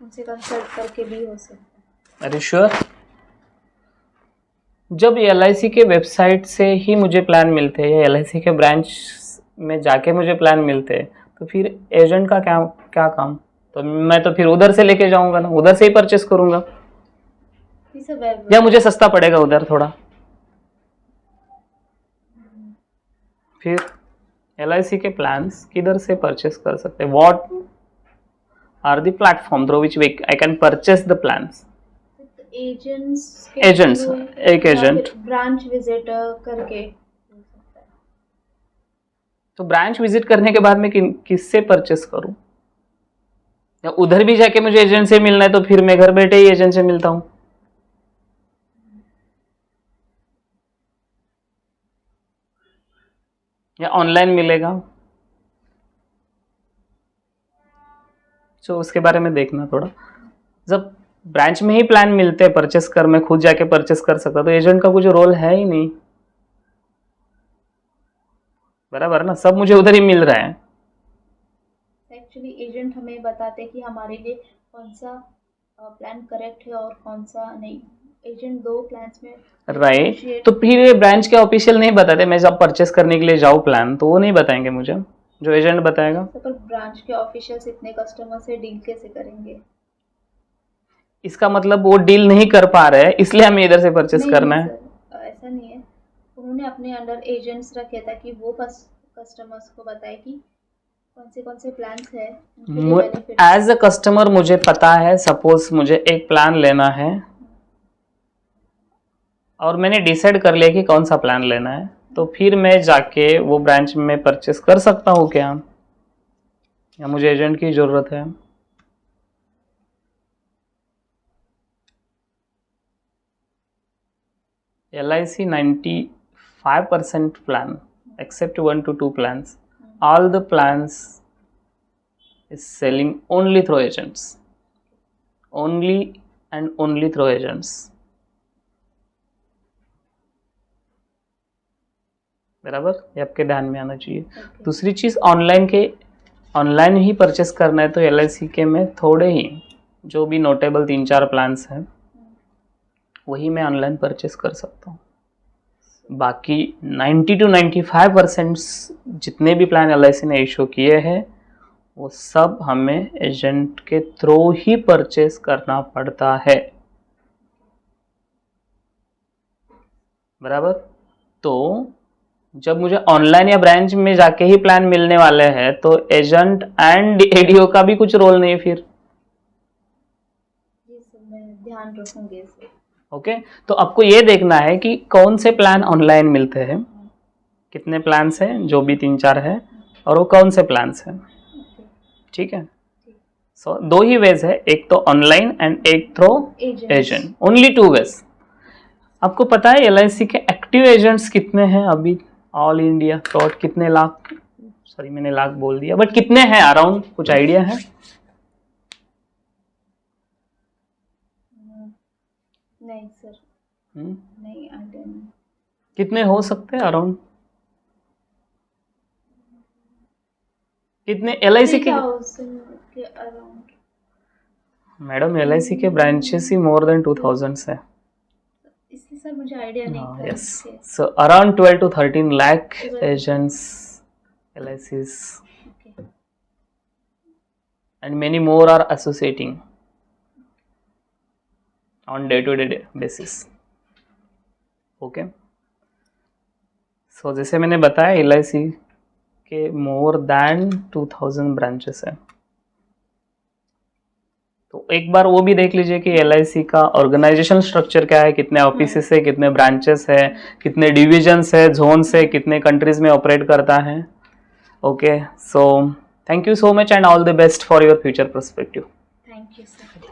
B: उनसे कंसल्ट करके भी हो सकता है।
A: अरे श्योर। जब LIC के वेबसाइट से ही मुझे प्लान मिलते हैं या LIC के ब्रांच में जाके मुझे प्लान मिलते हैं, तो फिर एजेंट का क्या काम? तो मैं तो फिर उधर से लेके जाऊंगा ना, उधर से ही परचेस करूंगा, या मुझे सस्ता पड़ेगा उधर थोड़ा। फिर LIC के प्लान्स किधर से परचेस कर सकते हैं? What are the platform through which I can purchase the plans?
B: Agents
A: एक एजेंट
B: ब्रांच विजिट करके हो सकता है।
A: तो ब्रांच विजिट करने के बाद मैं किससे परचेस करूं? या उधर भी जाके मुझे एजेंट से मिलना है तो फिर मैं घर बैठे ही एजेंट से मिलता हूं। या ऑनलाइन मिलेगा, तो उसके बारे में देखना थोड़ा। जब ब्रांच में ही प्लान मिलते हैं परचेस कर, मैं खुद जाके परचेस कर सकता, तो एजेंट का कुछ रोल है ही नहीं, बराबर ना? सब मुझे उधर ही मिल रहा है।
B: एक्चुअली एजेंट हमें बताते कि हमारे लिए कौन सा प्लान करेक्ट है और कौन सा नहीं। एजेंट दो प्लान्स में
A: राइट। तो फिर ये ब्रांच के ऑफिशियल नहीं बताते, मैं जब परचेस करने के लिए जाऊँ प्लान, तो वो नहीं बताएंगे मुझे, जो एजेंट बताएगा।
B: पर ब्रांच के ऑफिशियल्स इतने कस्टमर से डील कैसे करेंगे?
A: इसका मतलब वो डील नहीं कर पा रहे हैं, इसलिए हमें इधर से परचेस करना है।
B: ऐसा नहीं है, उन्होंने अपने अंडर एजेंट्स रखे ताकि वो कस्टमर्स को बताए कि कौन से प्लान्स है।
A: एज अ कस्टमर मुझे पता है, सपोज मुझे एक प्लान लेना है और मैंने डिसाइड कर लिया कि कौन सा प्लान लेना है, तो फिर मैं जाके वो ब्रांच में परचेस कर सकता हूँ क्या, या मुझे एजेंट की जरूरत है? LIC 95% plan except 1 to 2 plans, all the plans is selling only through agents, only and only through agents, बराबर? ये आपके ध्यान में आना चाहिए। दूसरी चीज़, ऑनलाइन ही परचेस करना है तो LIC के में थोड़े ही जो भी नोटेबल 3-4 प्लान्स हैं वही मैं ऑनलाइन परचेस कर सकता हूँ। बाकी 90 to 95% जितने भी प्लान LIC ने इशू किए हैं वो सब हमें एजेंट के थ्रू ही परचेस करना पड़ता है, बराबर? तो जब मुझे ऑनलाइन या ब्रांच में जाके ही प्लान मिलने वाले हैं तो एजेंट एंड ADO का भी कुछ रोल नहीं फिर।
B: ध्यान रखूंगे।
A: ओके, तो आपको ये देखना है कि कौन से प्लान ऑनलाइन मिलते हैं, कितने प्लान्स हैं, जो भी 3-4 है, और वो कौन से प्लान्स हैं। ठीक है, सो दो ही वेज है, एक तो ऑनलाइन एंड एक through
B: agent
A: agent, only 2 ways. आपको पता है LIC के एक्टिव एजेंट्स कितने हैं अभी ऑल इंडिया थ्रूआउट, कितने लाख, सॉरी मैंने लाख बोल दिया, बट कितने हैं अराउंड, कुछ आइडिया है?
B: नहीं सर, नहीं आइडिया नहीं।
A: कितने हो सकते हैं अराउंड, कितने LIC के?
B: 3000 के अराउंड।
A: मैडम LIC के ब्रांचेस ही मोर देन 2000 है।
B: इसलिए सर मुझे आइडिया नहीं था
A: यस,
B: इसके।
A: So around 12 to 13 lakh agents LICs
B: Okay.
A: and many more are associating on day-to-day basis. Okay. So जैसे मैंने बताया LIC के more than 2000 ब्रांचेस है। तो एक बार वो भी देख लीजिए कि LIC का ऑर्गेनाइजेशन स्ट्रक्चर क्या है, कितने ऑफिसेस है, कितने ब्रांचेस है, कितने डिविजन्स है, जोन्स है, कितने कंट्रीज में ऑपरेट करता है। Okay, so thank you so much and all the best for your future perspective.
B: Thank you sir.